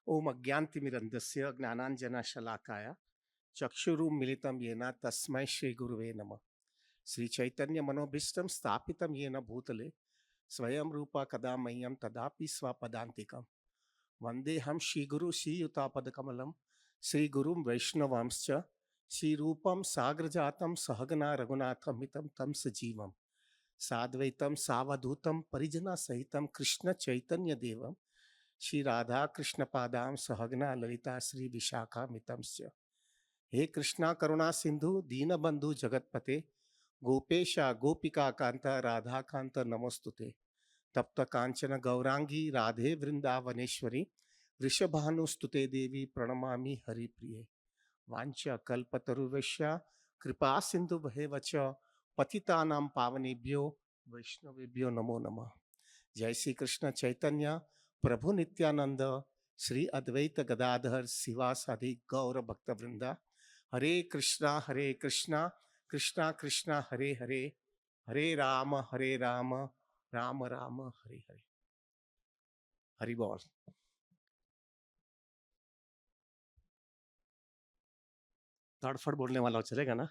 ओम अज्ञानतिमिरन्धस्य ज्ञानाञ्जनशलाकाय चक्षुरुन्मीलितं येन तस्मै श्रीगुरुवे नमः। श्रीचैतन्यमनोभीष्टं स्थापितं येन भूतले स्वयं रूपा कदा मह्यं तदापि स्वपदान्तिकं वन्देऽहं श्रीगुरु श्रीयुतापदकमलं श्रीगुरुं वैष्णवांश्च श्रीरूपं साग्रजातं सहगना रघुनाथमितं तं सजीवं साद्वैतं सावधूतं परिजनसहितं कृष्णचैतन्यदेवं श्री राधा कृष्ण पादाम सहगना ललिता श्री विशाखा मितंस्य हे कृष्णा करुणा सिंधु दीनबंधु जगतपते गोपेशा गोपिका कांता राधा कांत नमोस्तुते तप्त कांचन गौरांगी राधे वृंदावनेश्वरी वृषभानुस्तुते देवी प्रणमामि हरिप्रिये वांछा कल्पतरुवैश्या कृपा सिंधु भैवच पतितानां पावनेभ्यो वैष्णवेभ्यो नमो नमः। जय श्री कृष्ण चैतन्य प्रभु नित्यानंद श्री अद्वैत गदाधर शिवासादि गौर भक्त वृंदा हरे कृष्णा कृष्णा कृष्णा हरे हरे हरे राम राम राम हरे हरे। हरि बोल। तड़फड़ बोलने वाला चलेगा ना?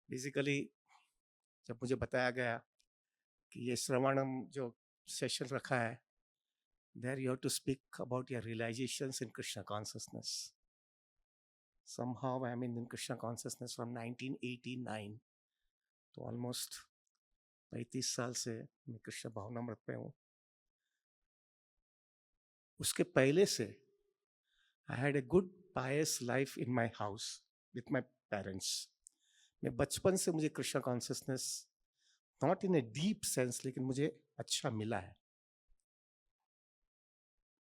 बेसिकली जब मुझे बताया गया कि ये श्रवणम जो सेशन रखा है, there you have to speak about your realizations in Krishna consciousness. Somehow I am in Krishna consciousness from 1989, तो ऑलमोस्ट 35 साल से मैं कृष्ण भावनामृत पे हूँ। उसके पहले से I had a good pious life in my house with my parents. मैं बचपन से मुझे Krishna consciousness not in a deep sense लेकिन मुझे अच्छा मिला है,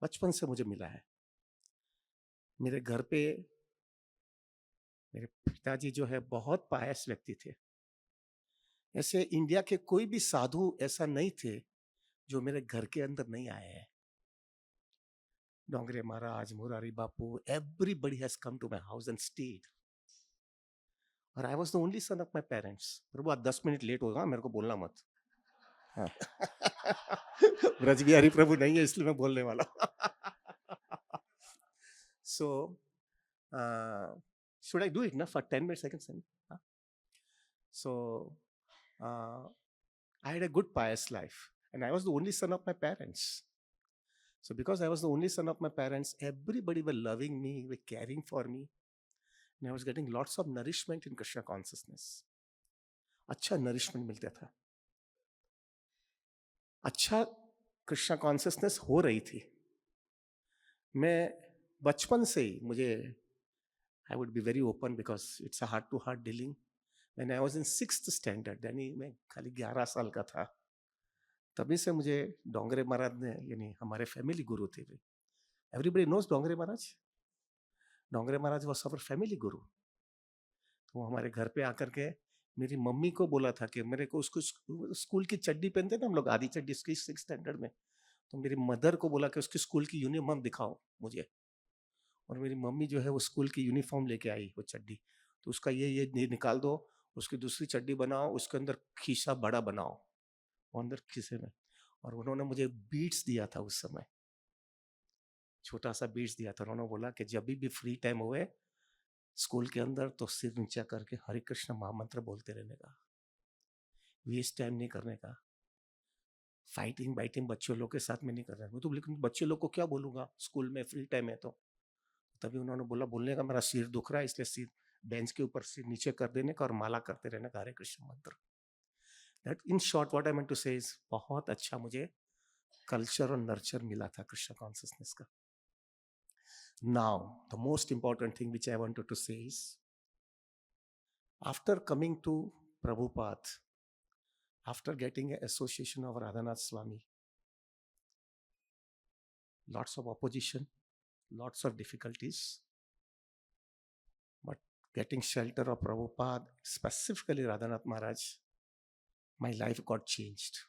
बचपन से मुझे मिला है। मेरे घर पे मेरे पिताजी जो है बहुत पायस व्यक्ति थे। ऐसे इंडिया के कोई भी साधु ऐसा नहीं थे जो मेरे घर के अंदर नहीं आए हैं। डोंगरे महाराज, मुरारी बापू, everybody has come to my house and stayed. और I was the only son of my parents. प्रभु आज 10 मिनट लेट होगा, मेरे को बोलना मत। हाँ। ब्रज बिहारी प्रभु नहीं है इसलिए मैं बोलने वाला। So, should I do it na for 10 minutes? I can send. Huh? So, I had a good pious life, and I was the only son of my parents. So, because I was the only son of my parents, everybody were loving me, were caring for me, and I was getting lots of nourishment in Krishna consciousness. अच्छा nourishment मिलता था, अच्छा Krishna consciousness हो रही थी। मैं बचपन से ही मुझे I would be very open because it's a heart to heart dealing. When I was in 6th standard, यानी मैं खाली 11 साल का था, तभी से मुझे डोंगरे महाराज ने, यानी हमारे फैमिली गुरु थे। Everybody knows Dongre Maharaj. Dongre Maharaj was our family guru. तो हमारे घर पे आकर के मेरी मम्मी को बोला था कि मेरे को उसको स्कूल की चड्डी पहनते थे हम लोग, आधी चड्डी उसकी 6th स्टैंडर्ड में। तो मेरी मदर को बोला कि उसकी स्कूल की यूनिफॉर्म दिखाओ मुझे, और मेरी मम्मी जो है वो स्कूल की यूनिफॉर्म लेके आई वो चड्डी। तो उसका ये निकाल दो, उसकी दूसरी चड्डी बनाओ, उसके अंदर खीसा बड़ा बनाओ, अंदर खीसे में। और उन्होंने मुझे बीट्स दिया था उस समय, छोटा सा बीट्स दिया था। उन्होंने बोला कि जब भी फ्री टाइम हुए स्कूल के अंदर तो सिर नीचा करके हरे कृष्ण महामंत्र बोलते रहने का, वेस्ट टाइम नहीं करने का, फाइटिंग बाइटिंग बच्चों लोग के साथ में नहीं करना। तो लेकिन बच्चे लोग को क्या बोलूंगा, स्कूल में फ्री टाइम है तो। तभी उन्होंने बोला बोलने का, मेरा सिर दुख रहा है इसलिए सिर बेंच के ऊपर सिर नीचे कर देने का और माला करते रहने का हरे कृष्ण मंत्र। That in short what I mean to say is, बहुत अच्छा मुझे कल्चर और नर्चर मिला था कृष्ण कॉन्शियसनेस का। Now the most important thing which I wanted to say is, after coming to Prabhupad, after getting an association of Radhanath Swami, lots of opposition, lots of difficulties, but getting shelter of Prabhupada, specifically Radhanath Maharaj, my life got changed.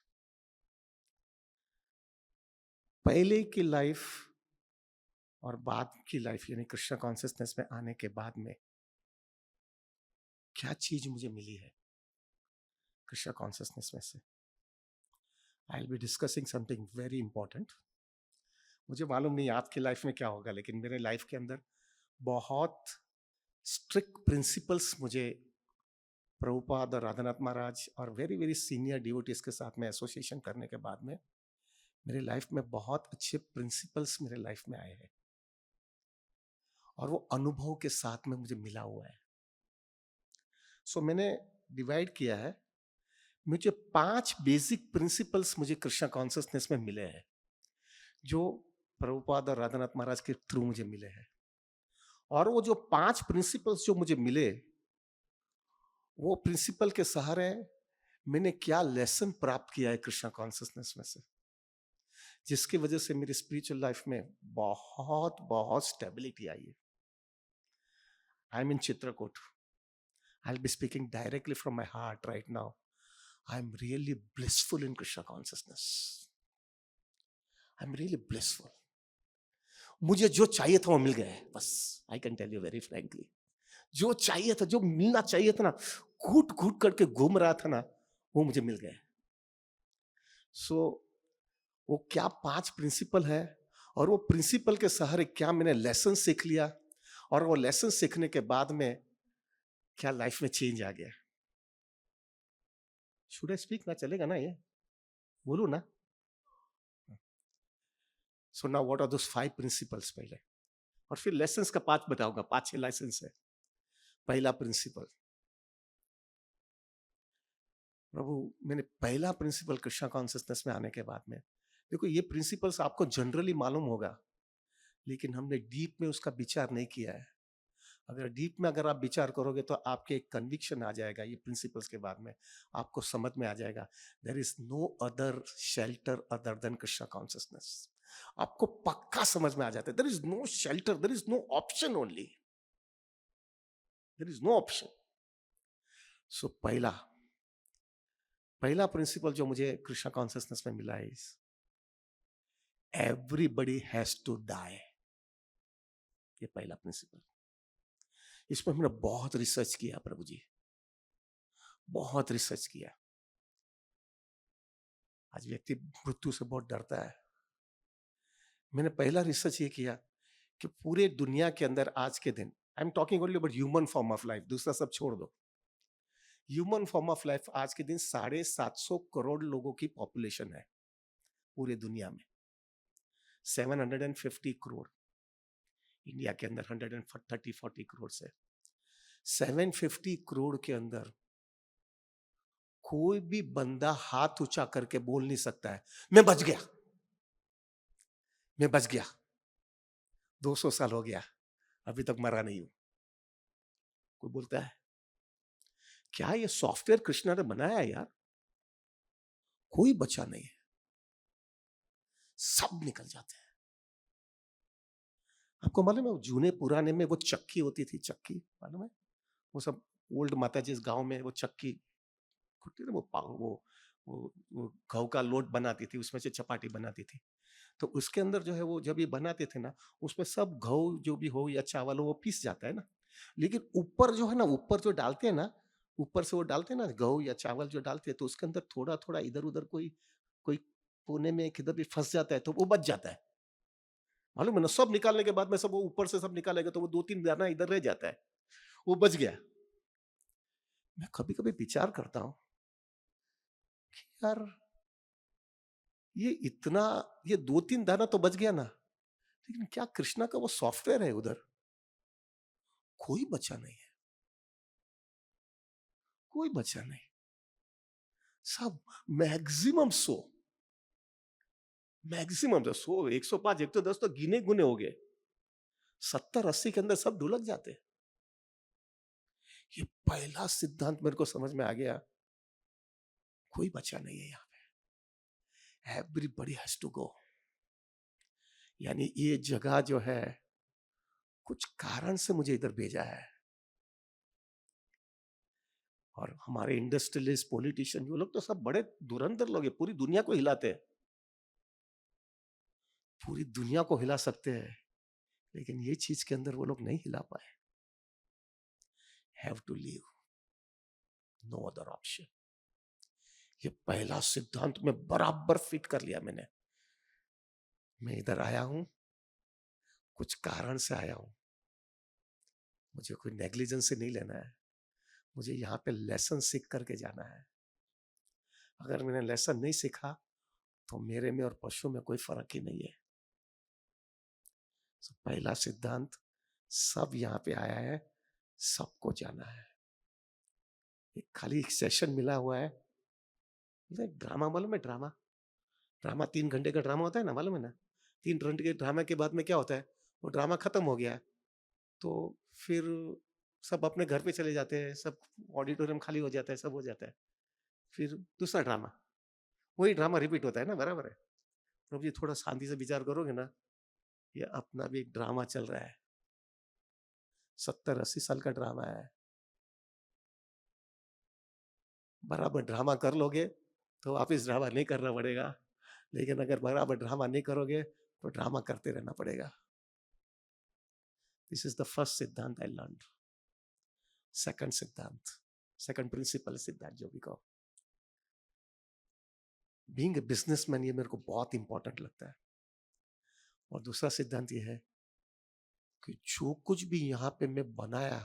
पहले की life और बाद की life, यानी Krishna consciousness में आने के बाद में क्या चीज मुझे मिली है कृष्ण कॉन्शियसनेस में से, आई will be discussing something very important. मुझे मालूम नहीं आपकी लाइफ में क्या होगा, लेकिन मेरे लाइफ के अंदर बहुत स्ट्रिक्ट प्रिंसिपल्स मुझे प्रभुपाद और राधानाथ महाराज और वेरी वेरी सीनियर डिवोटीज के साथ में एसोसिएशन करने के बाद में मेरे लाइफ में बहुत अच्छे प्रिंसिपल्स मेरे लाइफ में आए हैं, और वो अनुभव के साथ में मुझे मिला हुआ है। सो मैंने डिवाइड किया है, मुझे 5 बेसिक प्रिंसिपल्स मुझे कृष्णा कॉन्शियसनेस में मिले हैं, जो प्रभुपाद और राधानाथ महाराज के थ्रू मुझे मिले हैं। और वो जो 5 प्रिंसिपल्स जो मुझे मिले, वो प्रिंसिपल के सहारे मैंने क्या लेसन प्राप्त किया है कृष्णा कॉन्शियसनेस में से, जिसकी वजह से मेरी स्पिरिचुअल लाइफ में बहुत बहुत स्टेबिलिटी आई है। I am in Chitrakoot, I will be speaking directly from my heart right now. I am really blissful in Krishna consciousness. I am really blissful. मुझे जो चाहिए था वो मिल गया है, बस। I can tell you very frankly, जो चाहिए था, जो मिलना चाहिए था ना, घूट घूट करके घूम रहा था ना, वो मुझे मिल गया। सो वो क्या 5 प्रिंसिपल है, और वो प्रिंसिपल के सहारे क्या मैंने लेसन सीख लिया, और वो लेसन सीखने के बाद में क्या लाइफ में चेंज आ गया। शुड आई स्पीक ना, चलेगा ना ये, बोलू ना? So now what are those 5 principles पहले, और फिर लेसन्स का 5 बताऊंगा। 5-6 लाइसेंस है। पहला प्रिंसिपल, प्रभु, मैंने पहला प्रिंसिपल कृष्णा कॉन्शियसनेस में आने के बाद में, देखो ये प्रिंसिपल्स आपको जनरली मालूम होगा, लेकिन हमने डीप में उसका विचार नहीं किया है। अगर डीप में अगर आप विचार करोगे तो आपके एक कन्विक्शन आ जाएगा, ये प्रिंसिपल्स के बाद में आपको समझ में आ जाएगा, there is no other shelter other than Krishna consciousness. आपको पक्का समझ में आ जाता है, there is no shelter, there is no option, only there is no option. So पहला प्रिंसिपल जो मुझे कृष्णा कॉन्शियसनेस में मिला है, एवरीबडी हैज टू डाई। ये पहला प्रिंसिपल। इस पर हमने बहुत रिसर्च किया प्रभु जी, बहुत रिसर्च किया। आज व्यक्ति मृत्यु से बहुत डरता है। मैंने पहला रिसर्च ये किया कि पूरे दुनिया के अंदर आज के दिन, I am talking only about human form of life, दूसरा सब छोड़ दो। ह्यूमन फॉर्म ऑफ लाइफ आज के दिन 750 करोड़ लोगों की पॉपुलेशन है पूरे दुनिया में। 750 करोड़, इंडिया के अंदर 130-40 करोड़ से 750 करोड़ के अंदर कोई भी बंदा हाथ ऊंचा करके बोल नहीं सकता है मैं बच गया, मैं बच गया, 200 साल हो गया, अभी तक मरा नहीं हूं। कोई बोलता है क्या ये सॉफ्टवेयर कृष्णा ने बनाया है यार? कोई बचा नहीं है, सब निकल जाते हैं। आपको मालूम है, जूने पुराने में वो चक्की होती थी, चक्की मालूम है? वो सब ओल्ड माता जिस गांव में वो चक्की खुटती ना, वो घऊ का लोट बनाती थी, उसमें से चपाटी बनाती थी। तो उसके अंदर जो है वो जब ये बनाते थे ना, उसमें सब घऊ जो भी हो या चावल हो वो पीस जाता है ना, लेकिन ऊपर जो है ना, ऊपर जो डालते हैं ना, ऊपर से वो डालते हैं ना गेहूं या चावल जो डालते हैं, तो उसके अंदर थोड़ा थोड़ा इधर उधर कोई कोई कोने में किधर भी फंस जाता है तो वो बच जाता है। मालूम है ना, सब निकालने के बाद में सब वो ऊपर से सब निकालेगा तो वो 2-3 दाना इधर रह जाता है, वो बच गया। मैं कभी कभी विचार करता हूं कि यार इतना, ये 2-3 दाना तो बच गया ना, लेकिन क्या कृष्णा का वो सॉफ्टवेयर है उधर? कोई बचा नहीं है, कोई बचा नहीं, सब मैक्सिमम 100, मैक्सिमम 100, 105, 110 तो गिने गुने हो गए, 70-80 के अंदर सब ढुलक जाते। ये पहला सिद्धांत मेरे को समझ में आ गया, कोई बचा नहीं है यहाँ पे, एवरीबॉडी हैज टू गो। यानी ये जगह जो है कुछ कारण से मुझे इधर भेजा है, और हमारे इंडस्ट्रियलिस्ट पॉलिटिशियन वो लोग तो सब बड़े धुरंधर लोग हैं, पूरी दुनिया को हिलाते हैं, पूरी दुनिया को हिला सकते हैं, लेकिन ये चीज के अंदर वो लोग नहीं हिला पाए। Have to leave, no other option. ये पहला सिद्धांत में बराबर फिट कर लिया मैंने। मैं इधर आया हूं, कुछ कारण से आया हूं, मुझे कोई नेग्लिजेंस से नहीं लेना है, मुझे यहाँ पे लेसन सीख करके जाना है। अगर मैंने लेसन नहीं सीखा तो मेरे में और पशु में कोई फर्क ही नहीं है। तो पहला सिद्धांत, सब यहाँ पे आया है, सबको जाना है। एक खाली एक सेशन मिला हुआ है, ड्रामा मालूम है? ड्रामा, ड्रामा 3 घंटे का ड्रामा होता है ना, मालूम है ना? 3 घंटे के ड्रामा के बाद में क्या होता है, वो ड्रामा खत्म हो गया तो फिर सब अपने घर पे चले जाते हैं, सब ऑडिटोरियम खाली हो जाता है, सब हो जाता है, फिर दूसरा ड्रामा, वही ड्रामा रिपीट होता है ना, बराबर है? प्रभु जी थोड़ा शांति से विचार करोगे ना, ये अपना भी एक ड्रामा चल रहा है, 70-80 साल का ड्रामा है। बराबर ड्रामा कर लोगे तो वापिस ड्रामा नहीं करना पड़ेगा, लेकिन अगर बराबर ड्रामा नहीं करोगे तो ड्रामा करते रहना पड़ेगा। दिस इज द फर्स्ट सिद्धांत आई लर्न। सेकंड सिद्धांत, सेकंड प्रिंसिपल सिद्धांत जो भी कहो, बीइंग ए बिजनेसमैन, ये मेरे को बहुत इंपॉर्टेंट लगता है। और दूसरा सिद्धांत ये है कि जो कुछ भी यहां पे मैं बनाया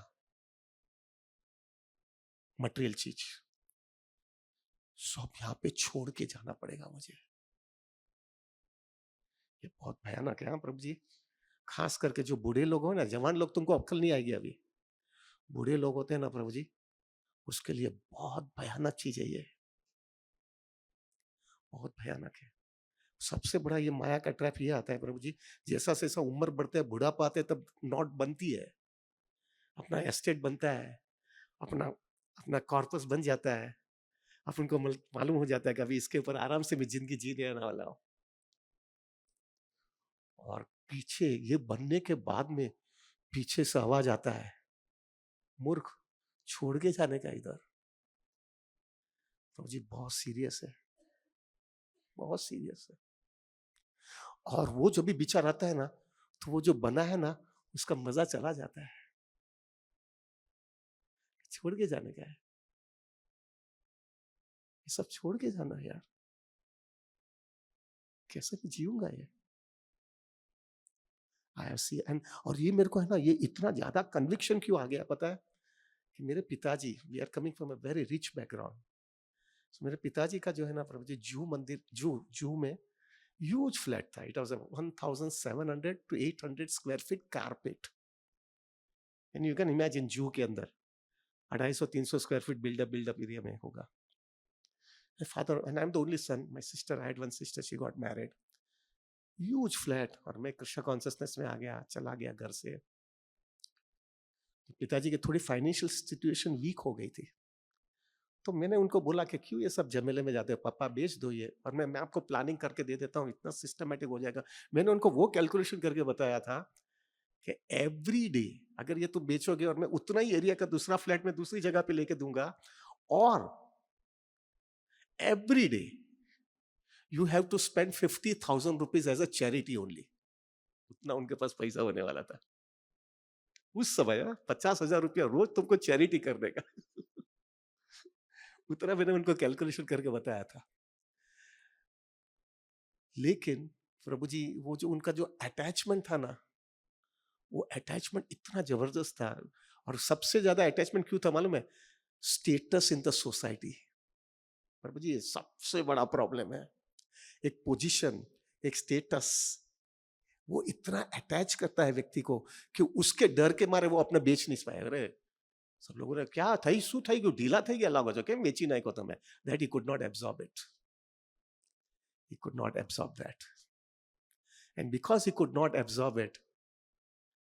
मटेरियल चीज, सब यहां पे छोड़ के जाना पड़ेगा मुझे। ये बहुत भयानक है प्रभु जी, खास करके जो बूढ़े लोग हो ना, जवान लोग तुमको अक्ल नहीं आएगी अभी, बूढ़े लोग होते हैं ना प्रभु जी, उसके लिए बहुत भयानक चीज है ये, बहुत भयानक है। सबसे बड़ा ये माया का ट्रैप ये आता है प्रभु जी, जैसा जैसा उम्र बढ़ते है, बुढ़ापा आते है, तब नोट बनती है, अपना एस्टेट बनता है, अपना अपना कॉर्पस बन जाता है, अपन को मालूम हो जाता है कि अभी इसके ऊपर आराम से मैं जिंदगी जीने वाला हूं। और पीछे ये बनने के बाद में पीछे से आवाज आता है, मूर्ख, छोड़ के जाने का इधर। तो जी बहुत सीरियस है, बहुत सीरियस है। और वो जो भी विचार आता है ना, तो वो जो बना है ना, उसका मजा चला जाता है, छोड़ के जाने का है, ये सब छोड़ के जाना है यार, कैसे मैं जीऊंगा ये। आई सी एंड, और ये मेरे को है ना, ये इतना ज्यादा कन्विक्शन क्यों आ गया पता है? कि मेरे पिताजी, we are coming from a very rich background, मेरे पिताजी का जो है ना प्रभु जी, जू मंदिर, जू में ह्यूज फ्लैट था, it was 1700 to 800 square feet carpet, and you can imagine जू के अंदर 250-300 स्क्वायर फीट बिल्डअप एरिया में होगा। My father, and I'm the only son, my sister, I had one sister, she got married, huge flat, और मैं Krishna consciousness में आ गया, चला गया घर से। पिताजी की थोड़ी फाइनेंशियल सिचुएशन वीक हो गई थी, तो मैंने उनको बोला कि क्यों ये सब झमेले में जाते हो, पापा बेच दो ये, और मैं आपको प्लानिंग करके दे देता हूँ, इतना सिस्टमेटिक हो जाएगा। मैंने उनको वो कैलकुलेशन करके बताया था कि एवरी डे अगर ये तुम बेचोगे और मैं उतना ही एरिया का दूसरा फ्लैट में दूसरी जगह पे लेके दूंगा, और every day you have to spend 50,000 rupees as a charity only, उतना उनके पास पैसा होने वाला था उस समय। 50,000 रुपया रोज तुमको चैरिटी कर देगा उतना मैंने उनको कैलकुलेशन करके बताया था। लेकिन प्रभु जी वो जो उनका जो अटैचमेंट था ना, वो अटैचमेंट इतना जबरदस्त था, और सबसे ज्यादा अटैचमेंट क्यों था मालूम है? Status in the society. Prabhu ji ये सबसे बड़ा प्रॉब्लम है, एक पोजीशन, एक स्टेटस, वो इतना अटैच करता है व्यक्ति को कि उसके डर के मारे वो अपना बेच नहीं पाए। अरे सब लोगों ने क्या था, शू था, ढीला था, अलग हो जाए बेची नहीं को तुम्हें, that he could not absorb it, he could not absorb that, and because he could not absorb it,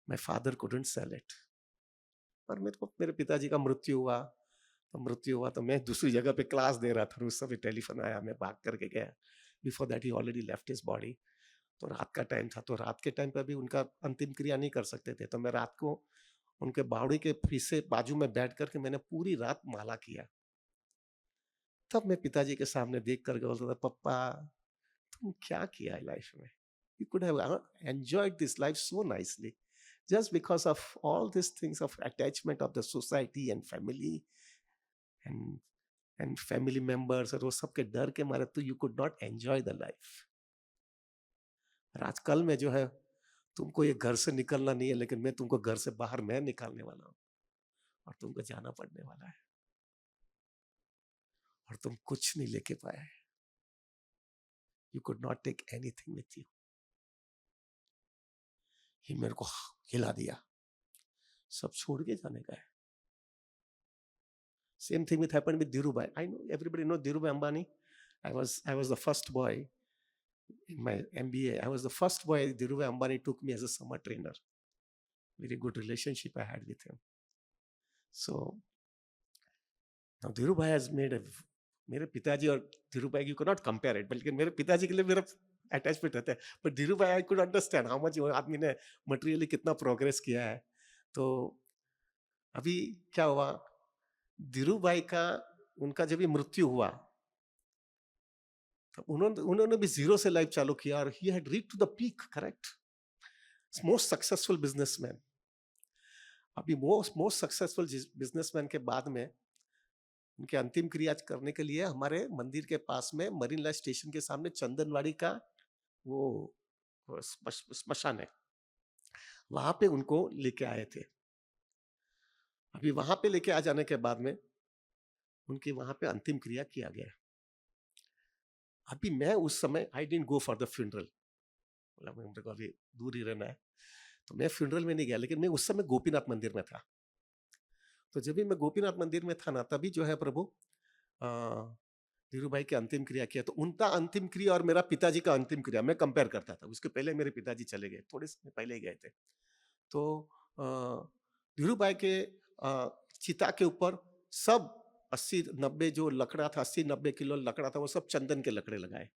my father couldn't sell it। और मेरे को मेरे पिताजी का मृत्यु हुआ तो मैं दूसरी जगह पे क्लास दे रहा था, उस समय टेलीफोन आया, मैं भाग करके गया। Before that he already left his body. तो रात का टाइम था, तो रात के टाइम पे भी उनका अंतिम क्रिया नहीं कर सकते थे, तो मैं रात को उनके बावड़ी के पीछे बाजू में बैठ करके मैंने पूरी रात माला किया। तब मैं पिताजी के सामने देख करके बोलता था, पप्पा तुम क्या किया है लाइफ में, you could have enjoyed this life so nicely, just because of all these things of attachment of the society and family and family members, और वो सब के डर के मारे तो you could not enjoy the life। और आजकल में जो है तुमको ये घर से निकलना नहीं है, लेकिन मैं तुमको घर से बाहर मैं निकालने वाला हूं और तुमको जाना पड़ने वाला है और तुम कुछ नहीं लेके पाए. You could not take anything with you. ये मेरे को हिला दिया, सब छोड़ के जाने का है. Same thing with happened with Dhirubhai. I know everybody know Dhirubhai Ambani. I was the first boy in my MBA. I was the first boy Dhirubhai Ambani took me as a summer trainer. Very good relationship I had with him. So now Dhirubhai has made a. मेरे पिताजी और Dhirubhai you can not compare it, बल्कि मेरे पिताजी के लिए मेरा attachment रहता है. But Dhirubhai I could understand how much आदमी ने मटेरियली कितना प्रोग्रेस किया है. तो अभी क्या हुआ, धीरूभाई का उनका जब ये मृत्यु हुआ तो उन्होंने भी जीरो से लाइफ चालू किया और he had reach to the peak. Correct. Most successful businessman. अभी मोस्ट सक्सेसफुल बिजनेसमैन के बाद में उनके अंतिम क्रिया करने के लिए हमारे मंदिर के पास में मरीन लाइन स्टेशन के सामने चंदनवाड़ी का वो स्मशान है, वहां पे उनको लेके आए थे. अभी वहां पे लेके आ जाने के बाद में उनकी वहां पे अंतिम क्रिया किया गया. अभी मैं उस समय I didn't go for the funeral, मतलब मेरे को अभी दूर ही रहना है, तो मैं फ्यूनरल में नहीं गया. लेकिन मैं उस समय गोपीनाथ मंदिर में था. तो जब भी मैं गोपीनाथ मंदिर में था ना, तभी जो है प्रभु धीरूभाई की अंतिम क्रिया किया. तो उनका अंतिम क्रिया और मेरा पिताजी का अंतिम क्रिया मैं कंपेयर करता था. उसके पहले मेरे पिताजी चले गए, थोड़े समय पहले ही गए थे. तो धीरूभाई के चिता के ऊपर सब 80-90 जो लकड़ा था, 80-90 किलो लकड़ा था, वो सब चंदन के लकड़े लगाए.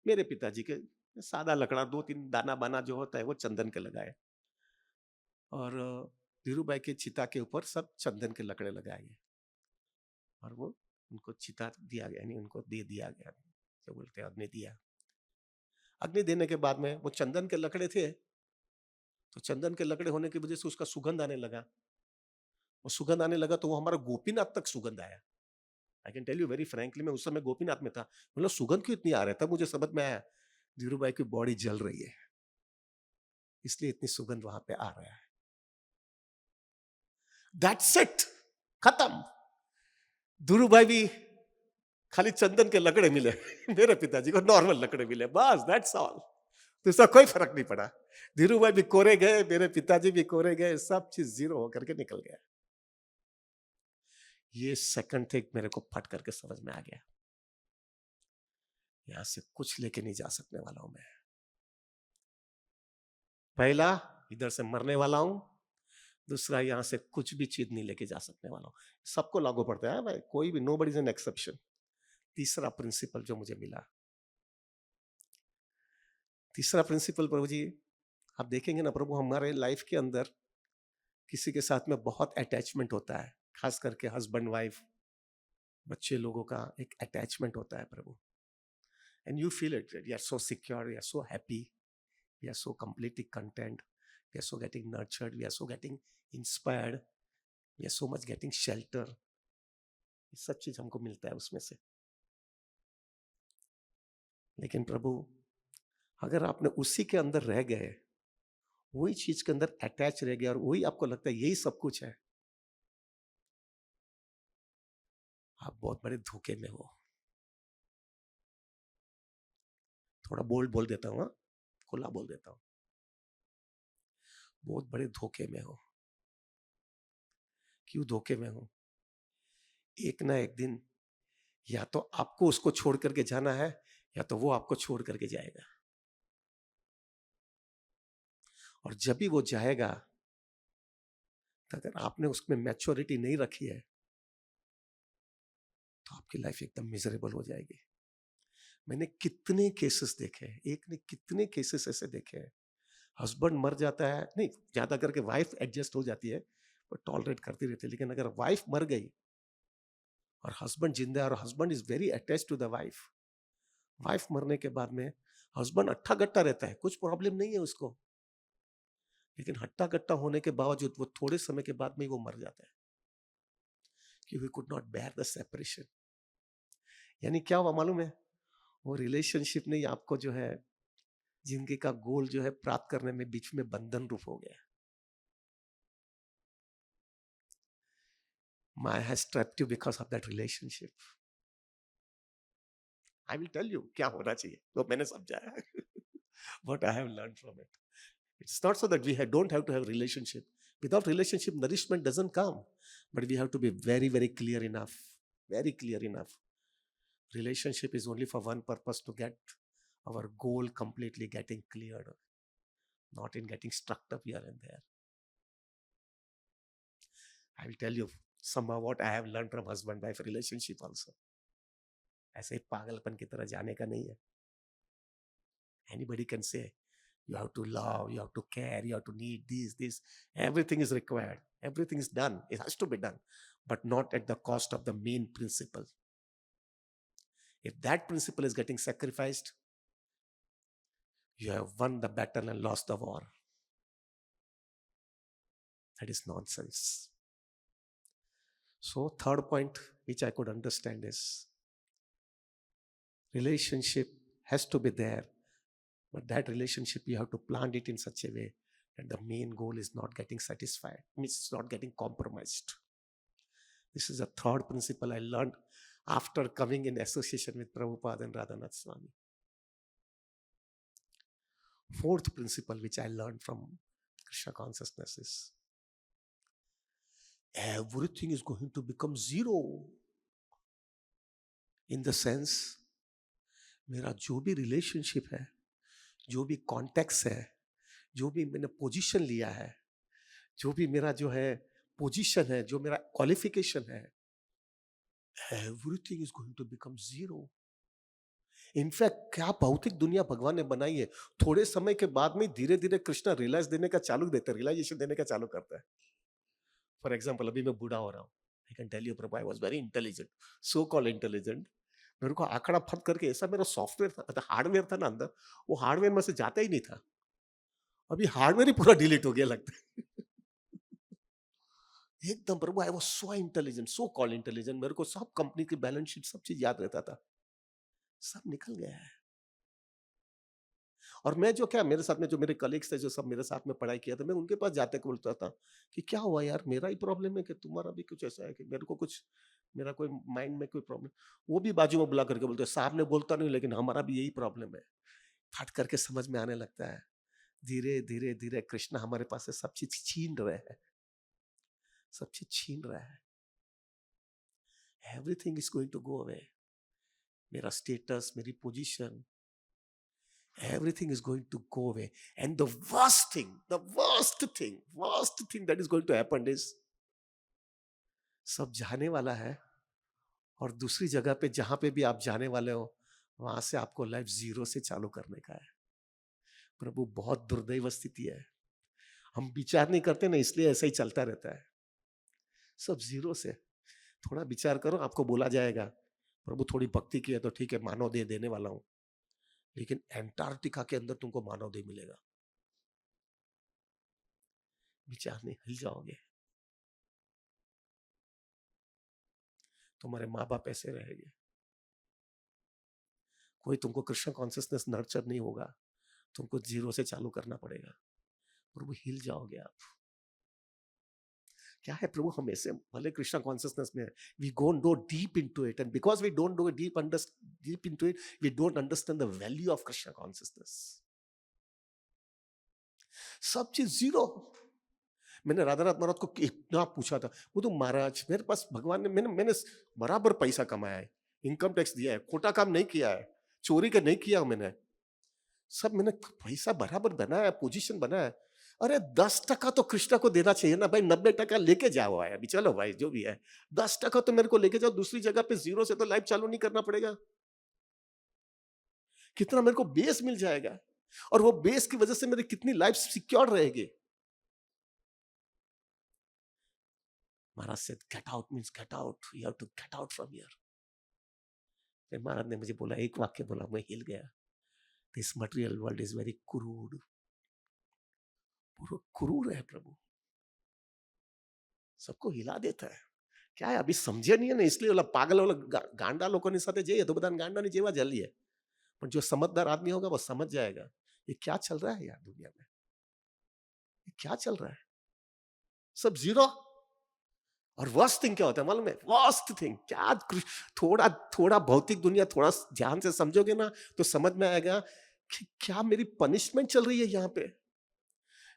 मेरे पिताजी के सादा लकड़ा 2-3 दाना बाना जो होता है वो चंदन के लगाए. और धीरूभाई के चिता के ऊपर सब चंदन के लकड़े लगाए गए और वो उनको चिता दिया गया, यानी उनको दे दिया गया, जो बोलते हैं अग्नि दिया. अग्नि देने के बाद में वो चंदन के लकड़े थे, तो चंदन के लकड़े होने की वजह से उसका सुगंध आने लगा. वो सुगंध आने लगा तो वो हमारा गोपीनाथ तक सुगंध आया. I can tell you very frankly, मैं उस समय गोपीनाथ में था, मतलब सुगंध क्यों इतनी आ रहा था, मुझे समझ में आया धीरूभाई की बॉडी जल रही है, इसलिए इतनी सुगंध वहां पे आ रहा है. दैट्स इट, खत्म. धीरूभाई भी खाली चंदन के लकड़े मिले, मेरे पिताजी को नॉर्मल लकड़े मिले, बस दैट्स ऑल. तो इसका कोई फर्क नहीं पड़ा. धीरूभाई भी कोरे गए, मेरे पिताजी भी कोरे गए, सब चीज जीरो होकर के निकल गया. ये सेकंड थिंग मेरे को फट करके समझ में आ गया, यहां से कुछ लेके नहीं जा सकने वाला हूं मैं. पहला, इधर से मरने वाला हूं. दूसरा, यहां से कुछ भी चीज नहीं लेके जा सकने वाला हूं. सबको लागू पड़ता है भाई, कोई भी, nobody is an exception. तीसरा प्रिंसिपल जो मुझे मिला, तीसरा प्रिंसिपल प्रभु जी, आप देखेंगे ना प्रभु, हमारे लाइफ के अंदर किसी के साथ में बहुत अटैचमेंट होता है, खास करके हस्बैंड वाइफ, बच्चे लोगों का एक अटैचमेंट होता है Prabhu. And you feel it, you are so secure, you are so happy, we are so completely content, we are so getting nurtured, we are so getting inspired, we are so much getting shelter. ये सब चीज हमको मिलता है उसमें से. लेकिन प्रभु, अगर आपने उसी के अंदर रह गए, वही चीज के अंदर अटैच रह गया और वही आपको लगता है यही सब कुछ है, आप बहुत बड़े धोखे में हो. थोड़ा बोल्ड बोल देता हूं, खुला बोल देता हूं, बहुत बड़े धोखे में हो. क्यों धोखे में हो? एक ना एक दिन या तो आपको उसको छोड़ करके जाना है, या तो वो आपको छोड़ करके जाएगा. और जब भी वो जाएगा, तो अगर आपने उसमें मैच्योरिटी नहीं रखी है, तो आपकी लाइफ एकदम मिजरेबल हो जाएगी. मैंने कितने केसेस देखे हैं, एक ने कितने केसेस ऐसे देखे हैं. हस्बैंड मर जाता है, नहीं, ज्यादा करके वाइफ एडजस्ट हो जाती है, वो टॉलरेट करती रहती है. लेकिन अगर वाइफ मर गई और हस्बैंड जिंदा है और husband is very attach to the wife, wife मरने के बाद में हस्बैंड अट्ठा गट्टा रहता है, कुछ प्रॉब्लम नहीं है उसको. लेकिन हट्टा गट्टा होने के बावजूद वो थोड़े समय के बाद में ही वो मर जाता है, कि we could not bear the separation. यानी क्या हुआ मालूम है, वो रिलेशनशिप ने आपको जो है जिनके का गोल जो है प्राप्त करने में बीच में बंधन रूप हो गया. Maya has trapped you because of that relationship. I will tell you क्या होना चाहिए तो मैंने समझा है. What I have learned from it. It's not so that we don't have to have relationship. Without relationship, nourishment doesn't come. But we have to be very, very clear enough. Very clear enough. Relationship is only for one purpose, to get our goal completely getting cleared, not in getting stuck up here and there. I will tell you somehow what I have learned from husband-wife relationship also. ऐसे ही पागलपन की तरह जाने का नहीं है. Anybody can say, you have to love, you have to care, you have to need this. Everything is required. Everything is done. It has to be done. But not at the cost of the main principle. If that principle is getting sacrificed, you have won the battle and lost the war. That is nonsense. So, third point which I could understand is, relationship has to be there, but that relationship you have to plant it in such a way that the main goal is not getting satisfied, means it's not getting compromised. This is a third principle I learned after coming in association with Prabhupada and Radhanath Swami. Fourth principle which I learned from Krishna consciousness is, everything is going to become zero. In the sense, मेरा जो भी relationship है, जो भी context है, जो भी मैंने पोजीशन लिया है, जो भी मेरा जो है पोजीशन है, जो मेरा क्वालिफिकेशन है, everything is going to become zero. In fact क्या भौतिक दुनिया भगवान ने बनाई है, थोड़े समय के बाद में धीरे धीरे कृष्णा रियलाइजेशन देने का चालू करता है. फॉर एग्जाम्पल, अभी मैं बूढ़ा हो रहा हूँ. I can tell you prabhu, I was very intelligent, so called intelligent. मेरे को आंकड़ा फट करके ऐसा मेरा सॉफ्टवेयर था, हार्डवेयर था ना अंदर, वो हार्डवेयर में से जाता ही नहीं था. अभी हार्डवेयर ही पूरा डिलीट हो गया लगता है. एकदम Prabhu, I was so intelligent, so called intelligent. मेरे को सब कंपनी की बैलेंस शीट सब चीज याद रहता था. सब निकल गया है. और मैं जो क्या, मेरे साथ में जो मेरे कलीग्स थे, जो सब मेरे साथ में पढ़ाई किया था, मैं उनके पास जाते बोलता था कि क्या हुआ यार, मेरा ही प्रॉब्लम है कि तुम्हारा भी कुछ ऐसा है कि मेरे को कुछ, मेरा कोई माइंड में कोई प्रॉब्लम. वो भी बाजू में बुला करके बोलते, साहब ने बोलता नहीं, लेकिन हमारा भी यही प्रॉब्लम है. फट करके समझ में आने लगता है. धीरे धीरे धीरे कृष्ण हमारे पास से सब चीज छीन रहे हैं, सब चीज छीन रहा है. Everything is going to go away. मेरा स्टेटस, मेरी position, everything is going to go away. And the worst thing that is going to happen is, सब जाने वाला है, और दूसरी जगह पे जहां पे भी आप जाने वाले हो, वहां से आपको लाइफ जीरो से चालू करने का है. प्रभु, बहुत दुर्दैव स्थिति है. हम विचार नहीं करते ना, इसलिए ऐसा ही चलता रहता है. सब जीरो से. थोड़ा विचार करो, आपको बोला जाएगा प्रभु थोड़ी भक्ति की है तो ठीक है, मानव देह देने वाला हूं, लेकिन एंटार्क्टिका के अंदर तुमको मानव देह मिलेगा. विचार नहीं, हिल जाओगे. तुम्हारे माँ बाप ऐसे रहेंगे. कोई तुमको कृष्ण कॉन्शियसनेस नर्चर नहीं होगा. तुमको जीरो से चालू करना पड़ेगा. प्रभु, हिल जाओगे आप. क्या है प्रभु, हम ऐसे भले कृष्ण कॉन्शियसनेस में we don't go deep into it, and because we don't go deep into it, we don't understand the value of Krishna consciousness. सब चीज जीरो. मैंने राधानाथ महाराज को इतना पूछा था, वो तो महाराज मेरे पास भगवान ने, मैंने बराबर पैसा कमाया है, इनकम टैक्स दिया है, खोटा काम नहीं किया है, चोरी का नहीं किया मैंने, सब मैंने पैसा बराबर बनाया है, पोजीशन बनाया है. अरे 10% तो कृष्णा को देना चाहिए ना भाई, 90% लेके जाओ भाई. अभी चलो भाई, जो भी है 10% तो मेरे को लेके जाओ. दूसरी जगह पे जीरो से तो लाइफ चालू नहीं करना पड़ेगा. कितना मेरे को बेस मिल जाएगा, और वो बेस की वजह से मेरी कितनी लाइफ सिक्योर रहेगी. महाराज said, get out means get out. You have to get out from here. फिर महाराज ने मुझे बोला, एक वाक्य बोला, मैं हिल गया. This material world is very crude. पूरा क्रूर है प्रभु, सबको हिला देता है. क्या है, अभी समझे नहीं है ना, इसलिए वाला पागल वाला गांडा लोगों ने साथे जाइए तो बता गांडा नहीं जेवा जल्दी है. पर जो समझदार आदमी होगा वो समझ जाएगा ये क्या चल रहा है यार दुनिया में, ये क्या चल रहा है, सब जीरो। और वर्स्ट थिंग क्या होता है मालूम है, वर्स्ट थिंग क्या, थोड़ा थोड़ा भौतिक दुनिया थोड़ा ध्यान से समझोगे ना तो समझ में आएगा कि क्या मेरी पनिशमेंट चल रही है यहाँ पे।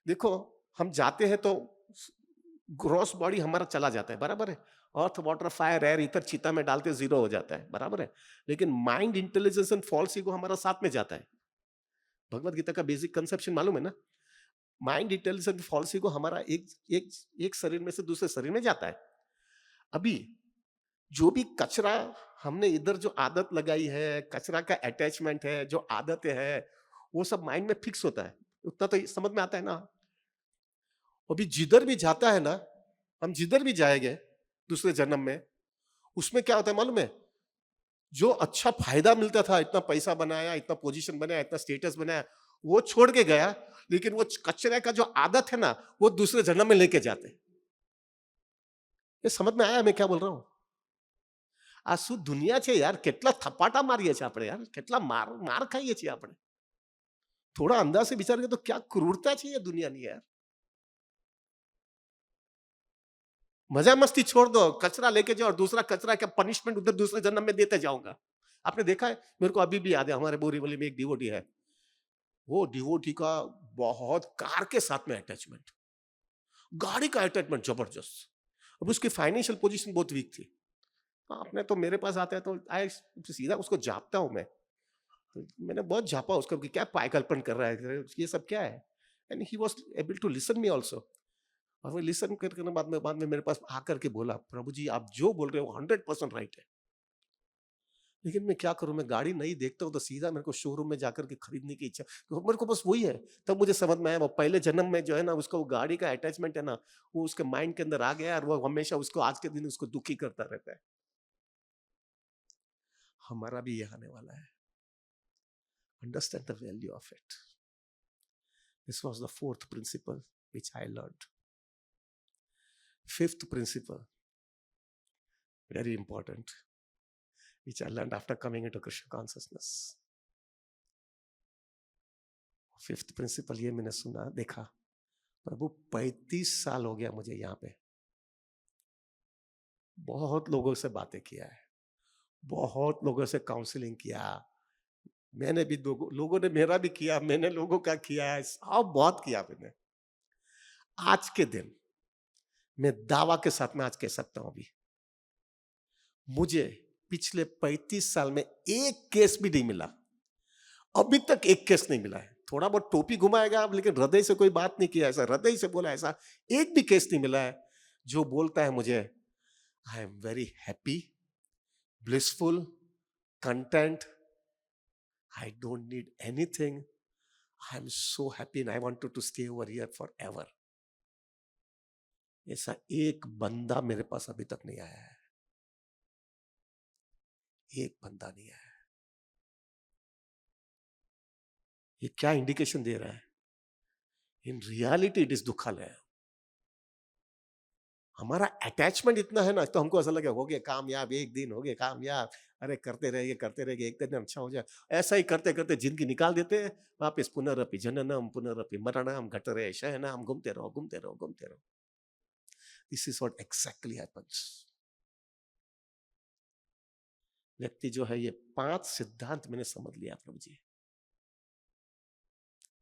देखो, हम जाते हैं तो ग्रॉस बॉडी हमारा चला जाता है, बराबर है, अर्थ वाटर फायर एयर इधर चीता में डालते जीरो हो जाता है, बराबर है, लेकिन mind intelligence and false ego हमारा साथ में जाता है। भगवत गीता का बेसिक कंसेप्शन मालूम है ना, माइंड इंटेलिजेंस फॉल्स ईगो हमारा एक एक एक शरीर में से दूसरे शरीर में जाता है। अभी जो भी कचरा हमने इधर जो आदत लगाई है, कचरा का अटैचमेंट है, जो आदतें है, वो सब माइंड में फिक्स होता है, उतना तो समझ में आता है ना। अभी जिधर भी जाता है ना, हम जिधर भी जाएंगे दूसरे जन्म में, उसमें क्या होता है मालूम है, जो अच्छा फायदा मिलता था, इतना पैसा बनाया, इतना पोजीशन बनाया, इतना स्टेटस बनाया, वो छोड़ के गया, लेकिन वो कचरे का जो आदत है ना, वो दूसरे जन्म में लेके जाते। ये समझ में आया मैं क्या बोल रहा हूं? આ શું દુનિયા છે યાર, કેટલા થપાટા મારીએ છીએ આપણે યાર, કેટલા માર ખાઈએ છીએ આપણે। થોડા અંદાજ से विचार करें तो क्या क्रूरता છે ये दुनियाની यार। मजा मस्ती छोड़ दो, कचरा लेके जाओ और दूसरा कचरा का पनिशमेंट उधर दूसरे जन्म में देते जाऊंगा। आपने देखा है, मेरे को अभी भी याद है, हमारे बोरीवली में एक डिवोटी है, वो डिवोटी का बहुत कार के साथ में अटैचमेंट, गाड़ी का अटैचमेंट जबरदस्त। अब उसकी फाइनेंशियल पोजीशन बहुत वीक थी। आपने तो मेरे पास आता है तो आए सीधा उसको जापता हूं मैं, तो मैंने बहुत झापा उसको कि क्या पायकल्पन कर रहा है, ये सब क्या है। And he was able to listen me also. और वो लिसन करके बाद में मेरे पास आकर के बोला, प्रभु जी आप जो बोल रहे हो 100% राइट है, लेकिन मैं क्या करूं, मैं गाड़ी नहीं देखता हूं तो सीधा मेरे को शोरूम में जाकर के खरीदने की इच्छा, तो मेरे को बस वही है। तब मुझे समझ में आया, वो पहले जन्म में जो है ना, उसका वो गाड़ी का अटैचमेंट है ना, वो उसके माइंड के अंदर आ गया और वो हमेशा उसको आज के दिन उसको दुखी करता रहता है। हमारा भी ये आने वाला है। Understand the value of it. This was the fourth principle which I learned. Fifth principle, very important, which I learned after coming into Krishna consciousness. Fifth principle ये मैंने सुना, देखा, प्रभु 35 साल हो गया मुझे यहाँ पे, बहुत लोगों से बातें किया है, बहुत लोगों से काउंसलिंग किया, मैंने भी लोगों ने मेरा भी किया, मैंने लोगों का किया है, सब बहुत किया मैंने। आज के दिन मैं दावा के साथ में आज कह सकता हूं, अभी मुझे पिछले 35 साल में एक केस भी नहीं मिला, अभी तक एक केस नहीं मिला है। थोड़ा बहुत टोपी घुमाएगा आप, लेकिन हृदय से कोई बात नहीं किया, ऐसा हृदय से बोला, ऐसा एक भी केस नहीं मिला है जो बोलता है मुझे I am very happy, blissful, content, I don't need anything, I am so happy and I want to stay over here forever. ऐसा एक बंदा मेरे पास अभी तक नहीं आया है, एक बंदा नहीं आया है। ये क्या इंडिकेशन दे रहा है? इन रियलिटी इट इज दुखालय। हमारा अटैचमेंट इतना है ना, तो हमको ऐसा लगे हो गया कामयाब, एक दिन हो गया कामयाब, अरे करते रहेंगे एक दिन अच्छा हो जाए। ऐसा ही करते करते जिंदगी निकाल देते हैं, वापिस पुनरअपि जननम पुनरअपि मरणम घटरे शयनम, घूमते रहो घूमते रहो घूमते रहो। This is what exactly happens. व्यक्ति जो है, ये 5 सिद्धांत मैंने समझ लिया Prabhu ji.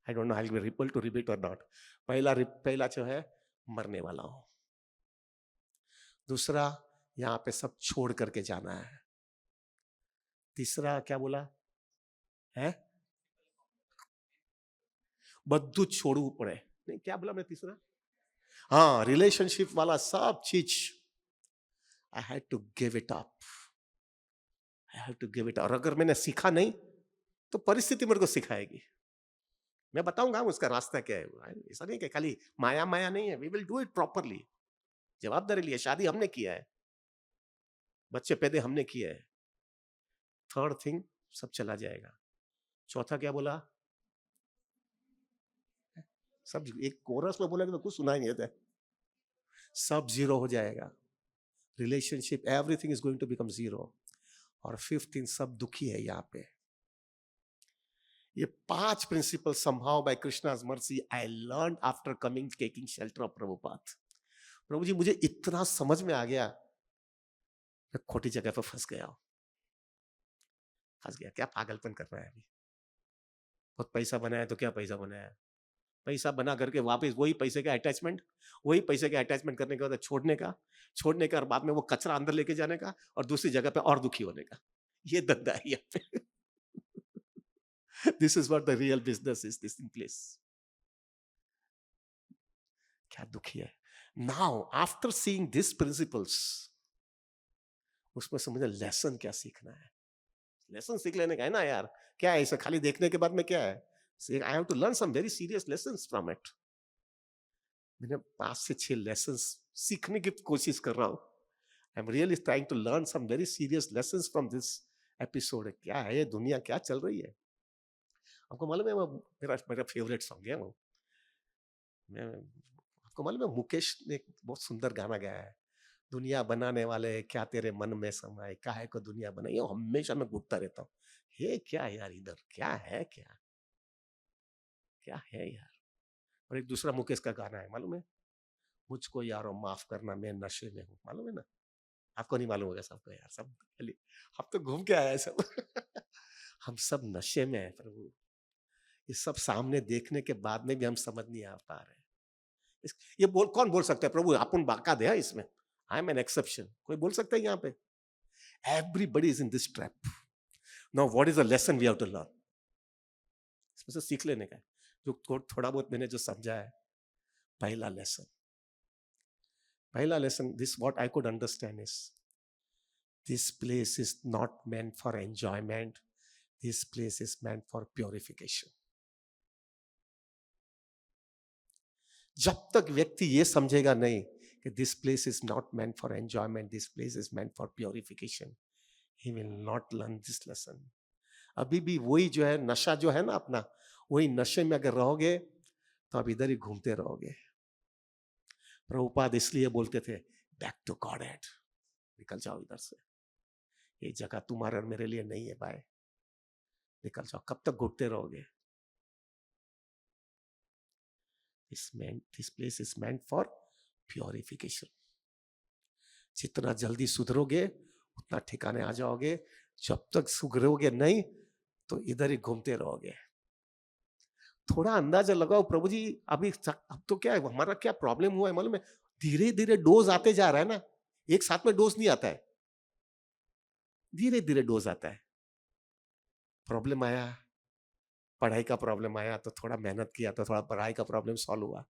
I don't know I will be able to repeat और नॉट। पहला जो है, मरने वाला हूं। दूसरा, यहां पे सब छोड़ करके जाना है। तीसरा क्या बोला है? बद्दू छोड़ू पड़े, नहीं क्या बोला मैं तीसरा? हाँ, रिलेशनशिप वाला सब चीज I had to give it up, I had to give it. और अगर मैंने सीखा नहीं तो परिस्थिति मेरे को सिखाएगी, मैं बताऊंगा उसका रास्ता क्या है। ऐसा नहीं कि खाली माया माया नहीं है, we will do it properly. जवाबदारी लिए, शादी हमने किया है, बच्चे पैदा हमने किए हैं। थर्ड थिंग, सब चला जाएगा। चौथा क्या बोला? सब एक कोरस में बोला तो कुछ सुनाई नहीं देता, सब जीरो हो जाएगा, relationship everything is going to become zero. और फिफ्थ थिंग, सब दुखी है यहाँ पे। ये 5 principle somehow by Krishna's mercy I learned after taking shelter of Prabhupada. प्रभु जी मुझे इतना समझ में आ गया, मैं खोटी जगह पर फंस गया, क्या पागलपन कर रहा है अभी। बहुत पैसा बनाया तो क्या पैसा बनाया, पैसा बना करके वापस वही पैसे का अटैचमेंट, वही पैसे का अटैचमेंट करने के बाद छोड़ने का और बाद में वो कचरा अंदर लेके जाने का और दूसरी जगह पे और दुखी होने का, ये धंधा है यहाँ पे। This is what the real business is, this in place. क्या दुखी है। Now after seeing these principles, उसमें से मुझे लेसन क्या सीखना है, लेसन सीख लेने का है ना यार, क्या है इसे खाली देखने के बाद में क्या है, I have to learn some very serious lessons from it. मैंने 5 से 6 lessons सीखने की कोशिश कर रहा हूँ। I'm really trying to learn some very serious lessons from this episode. क्या है ये दुनिया, क्या चल रही है। आपको मालूम है वो मेरा फेवरेट सॉन्ग है वो, आपको मालूम है मुकेश ने एक बहुत सुंदर गाना गाया है, दुनिया बनाने वाले क्या तेरे मन में समाए, काहे को दुनिया बनाई। ये हमेशा मैं घूरता रहता हूँ, ये क्या यार इधर क्या है, क्या है यार। और एक दूसरा मुकेश का गाना है मालूम है, मुझको यारो माफ करना मैं नशे में हूँ, मालूम है ना। आपको नहीं मालूम होगा सबको यार, सब हम तो घूम के आया है सब। हम सब नशे में है प्रभु, ये सब सामने देखने के बाद में भी हम समझ नहीं आ पा रहे। ये कौन बोल सकता है प्रभु अपन बाकायदा है इसमें, आई एम एन एक्सेप्शन, कोई बोल सकता है यहाँ पे। Everybody is in this trap. Now what is the lesson we have to learn, इसमें से सीख लेने का है। जो थोड़ा बहुत मैंने जो समझा है, पहला lesson this what I could understand is this place is not meant for enjoyment, this place is meant for purification. जब तक व्यक्ति ये समझेगा नहीं कि this place is not meant for enjoyment, this place is meant for purification, he will not learn this lesson. अभी भी वही जो है नशा जो है ना अपना, वही नशे में अगर रहोगे तो आप इधर ही घूमते रहोगे। प्रभुपाद इसलिए बोलते थे बैक टू गॉड हेड, निकल जाओ इधर से, ये जगह तुम्हारे और मेरे लिए नहीं है भाई, निकल जाओ। कब तक घूमते रहोगे। This place is meant for purification. जितना जल्दी सुधरोगे उतना ठिकाने आ जाओगे, जब तक सुधरोगे नहीं तो इधर ही घूमते रहोगे। थोड़ा अंदाजा लगाओ प्रभु जी, अभी अब तो क्या है हमारा, क्या प्रॉब्लम हुआ है मालूम है, धीरे धीरे डोज आते जा रहा है ना, एक साथ में डोज नहीं आता है, धीरे धीरे डोज आता है। प्रॉब्लम आया, पढ़ाई का प्रॉब्लम आया तो थोड़ा मेहनत किया तो थोड़ा पढ़ाई का प्रॉब्लम सॉल्व हुआ,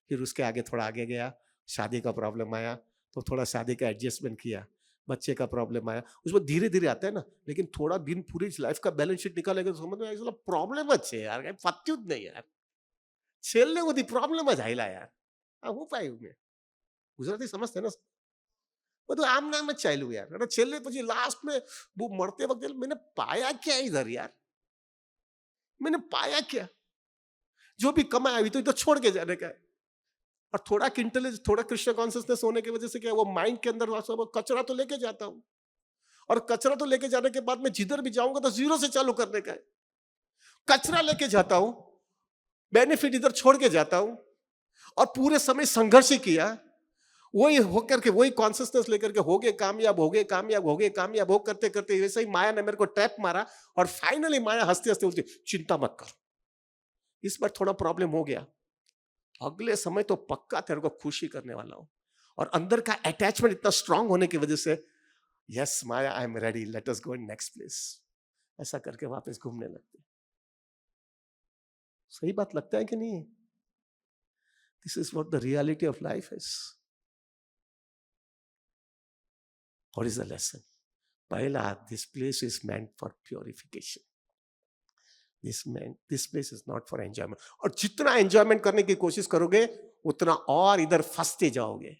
फिर उसके आगे थोड़ा आगे गया, शादी का प्रॉब्लम आया तो थोड़ा शादी का एडजस्टमेंट किया, बच्चे का प्रॉब्लम आया, उसमें धीरे धीरे आता है ना। लेकिन थोड़ा दिन पूरी लाइफ का बैलेंस शीट निकालेगा तो समझ में प्रॉब्लम अच्छे यार पत्युत नहीं यार, છેલ્લે બધી પ્રોબ્લેમ જ હાઈલા યાર, હું પાયું મેં ગુજરાતી સમજते ना, બધું આમ નામ જ ચાલ્યું यार, અને છેલ્લે પછી લાસ્ટ में वो मरते वक्त मैंने पाया क्या इधर यार, मैंने पाया क्या, जो भी कमाया अभी तो इधर छोड़ के जाने का है। और थोड़ा इंटेलिजेंस, थोड़ा कृष्ण कॉन्शियसनेस होने की वजह से क्या वो माइंड के अंदर कचरा तो लेके जाता हूं, और कचरा तो लेके जाने के बाद में जिधर भी जाऊंगा तो जीरो से चालू करने का है। कचरा लेके जाता हूं, बेनिफिट इधर छोड़ के जाता हूं, और पूरे समय संघर्ष ही किया, वही होकर के वही कॉन्शियसनेस लेकर के हो गए कामयाब, हो गए कामयाब, हो गए कामयाब, हो करते करते वैसे ही माया ने मेरे को ट्रैप मारा, और फाइनली माया हंसते हंसते बोलती चिंता मत कर, इस बार थोड़ा प्रॉब्लम हो गया, अगले समय तो पक्का तेरे को खुशी करने वाला हूं। और अंदर का अटैचमेंट इतना स्ट्रांग होने की वजह से yes Maya I am ready, let us go in next place, ऐसा करके वापस घूमने लगते। सही बात लगता है कि नहीं? This is what the reality of life is. What is the lesson? पहला, this place is meant for purification, this place is not for enjoyment. और जितना एंजॉयमेंट करने की कोशिश करोगे उतना और इधर फंसते जाओगे,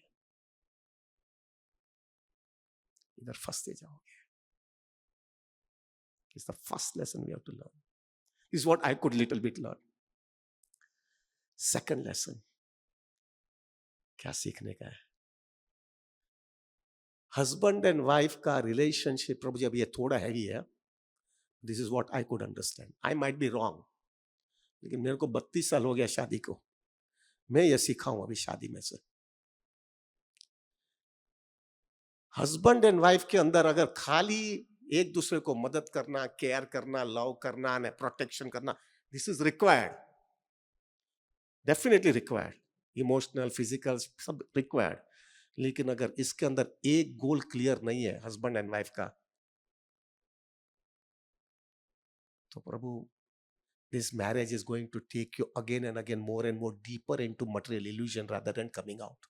इधर फंसते जाओगे। It's the first lesson we have to learn. This is what I could little bit learn. Second lesson, क्या सीखने का है? हस्बैंड एंड वाइफ का रिलेशनशिप, प्रभु जी अब ये थोड़ा हैवी है, this is what I could understand, I might be wrong, लेकिन मेरे को 32 साल हो गया शादी को, मैं ये सीखा हूं अभी शादी में से, हस्बैंड एंड वाइफ के अंदर अगर खाली एक दूसरे को मदद करना, केयर करना, लव करना, प्रोटेक्शन करना, this is required, definitely required, emotional, physical, सब रिक्वायर्ड। लेकिन अगर इसके अंदर एक गोल क्लियर नहीं है हस्बैंड एंड वाइफ का, तो प्रभु, this marriage is going to take you again and again more and more deeper into material illusion rather than coming out.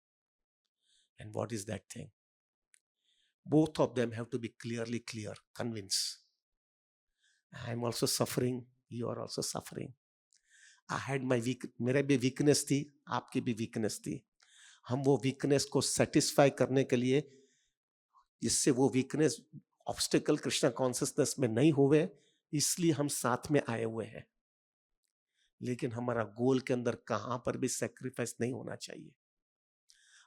And what is that thing? Both of them have to be clearly clear, convinced. I am also suffering, you are also suffering. I had my मेरे भी weakness थी, आपकी भी weakness थी। हम वो weakness को satisfy करने के लिए, जिससे वो वीकनेस ऑब्स्टिकल कृष्णा कॉन्शियसनेस में नहीं हुए, इसलिए हम साथ में आए हुए हैं। लेकिन हमारा गोल के अंदर कहां पर भी सेक्रीफाइस नहीं होना चाहिए।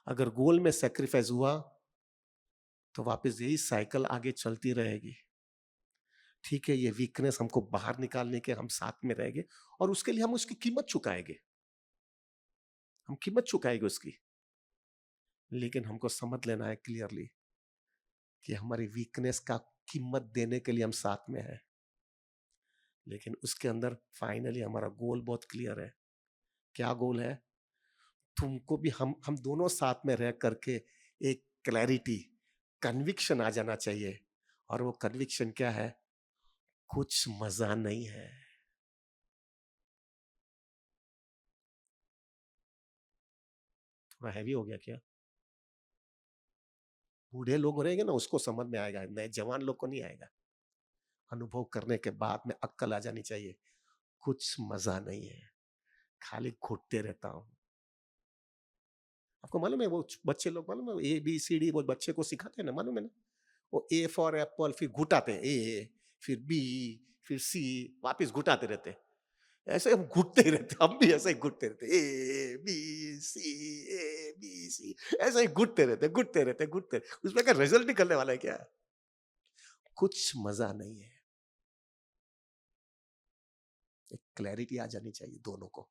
अगर गोल में सेक्रीफाइस हुआ तो वापस यही साइकिल आगे चलती रहेगी। ठीक है, ये वीकनेस हमको बाहर निकालने के हम साथ में रहेंगे, और उसके लिए हम उसकी कीमत चुकाएंगे, हम कीमत चुकाएंगे उसकी। लेकिन हमको समझ लेना है क्लियरली कि हमारी वीकनेस का कीमत देने के लिए हम साथ में हैं। लेकिन उसके अंदर फाइनली हमारा गोल बहुत क्लियर है। क्या गोल है? तुमको भी हम दोनों साथ में रह करके एक क्लैरिटी, कन्विक्शन आ जाना चाहिए। और वो कन्विक्शन क्या है? कुछ मजा नहीं है। थोड़ा हैवी हो गया क्या? बूढ़े लोग रहेंगे ना, उसको समझ में आएगा, नए जवान लोग को नहीं आएगा। अनुभव करने के बाद में अक्कल आ जानी चाहिए। कुछ मजा नहीं है, खाली घुटते रहता हूं। आपको मालूम है वो बच्चे लोग, मालूम है ABCD वो बच्चे को सिखाते हैं ना, मालूम है ना? वो A फॉर एप्पल, फिर घुटाते हैं A, फिर B, फिर C, वापिस घुटाते रहते हैं। ऐसे हम घुटते ही रहते, हम भी ऐसे ही घुटते रहते, A B C, ऐसे ही घुटते रहते, घुटते। उसमें क्या रिजल्ट निकलने वाला है क्या? कुछ मजा नहीं है। एक क्लैरिटी आ जानी चाहिए दोनों को,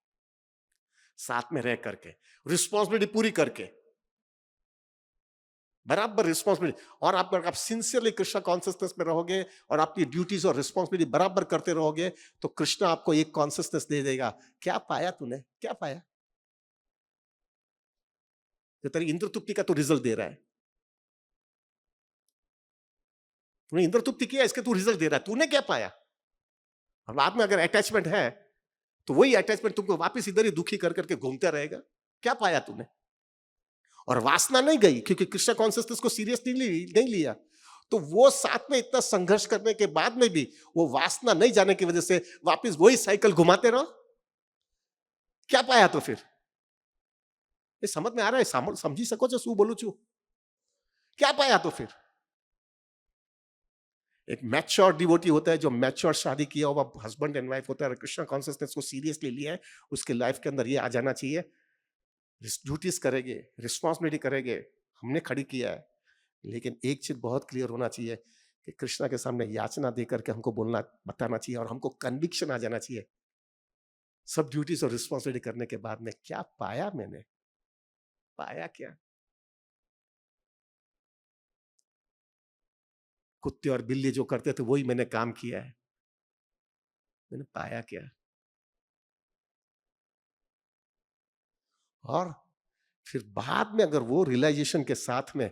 साथ में रह करके, रिस्पॉन्सिबिलिटी पूरी करके, बराबर रिस्पॉन्सिबिलिटी। और आप सिंसियरली कृष्णा कॉन्शियसनेस में रहोगे और आपकी ड्यूटीज और रिस्पॉन्सिबिलिटी बराबर करते रहोगे, तो कृष्णा आपको एक कॉन्शियसनेस दे देगा। क्या पाया तूने? क्या पाया? तो तेरी इंद्र तृप्ति का तो रिजल्ट दे रहा है, तूने इंद्र तृप्ति किया, इसके तू रिजल्ट दे रहा है। तूने क्या पाया? और बाद में अगर अटैचमेंट है तो वही अटैचमेंट तुमको वापस इधर ही दुखी कर करके घूमता रहेगा। क्या पाया तूने? और वासना नहीं गई, क्योंकि कृष्णा कॉन्शियसनेस को सीरियस नहीं लिया। तो वो साथ में इतना संघर्ष करने के बाद में भी वो वासना नहीं जाने की वजह से वापस वही साइकिल घुमाते रहो। क्या पाया तो फिर? ये समझ में आ रहा है? समझी सको जो शू बोलू छू? क्या पाया तो फिर? एक मैच्योर डिवोटी होता है, जो मैच्योर शादी किया हुआ हस्बैंड एंड वाइफ होता है, कृष्णा कॉन्शियसनेस को सीरियसली लिया है, उसके लाइफ के अंदर ये आ जाना चाहिए, ड्यूटीज करेंगे, रिस्पॉन्सिबिलिटी करेंगे, हमने खड़ी किया है। लेकिन एक चीज बहुत क्लियर होना चाहिए कि कृष्णा के सामने याचना देकर के हमको बोलना, बताना चाहिए, और हमको कन्विक्शन आ जाना चाहिए सब ड्यूटीज और रिस्पॉन्सिबिलिटी करने के बाद में। क्या पाया मैंने? पाया क्या? कुत्ते और बिल्ली जो करते थे वही मैंने काम किया है। मैंने पाया क्या? और फिर बाद में अगर वो रियलाइजेशन के साथ में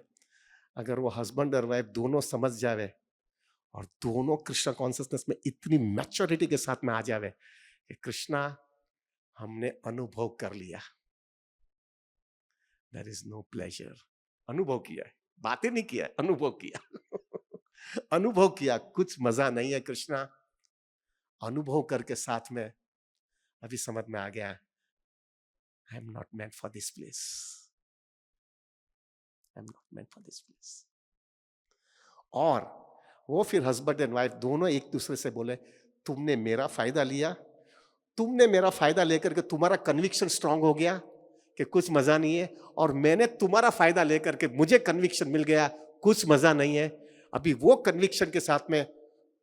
अगर वो हस्बैंड और वाइफ दोनों समझ जावे, और दोनों कृष्णा कॉन्शियसनेस में इतनी मैच्योरिटी के साथ में आ जावे कि कृष्णा हमने अनुभव कर लिया, देयर इज नो प्लेजर। अनुभव किया है, बातें नहीं किया है, अनुभव किया। अनुभव किया, कुछ मजा नहीं है कृष्णा। अनुभव करके साथ में अभी समझ में आ गया, I am not meant for this place, I am not meant for this place. और वो फिर हस्बैंड एंड वाइफ दोनों एक दूसरे से बोले, तुमने मेरा फायदा लिया, तुमने मेरा फायदा लेकर के तुम्हारा कन्विक्शन स्ट्रांग हो गया कि कुछ मजा नहीं है, और मैंने तुम्हारा फायदा लेकर के मुझे कन्विक्शन मिल गया कुछ मजा नहीं है। अभी वो कन्विक्शन के साथ में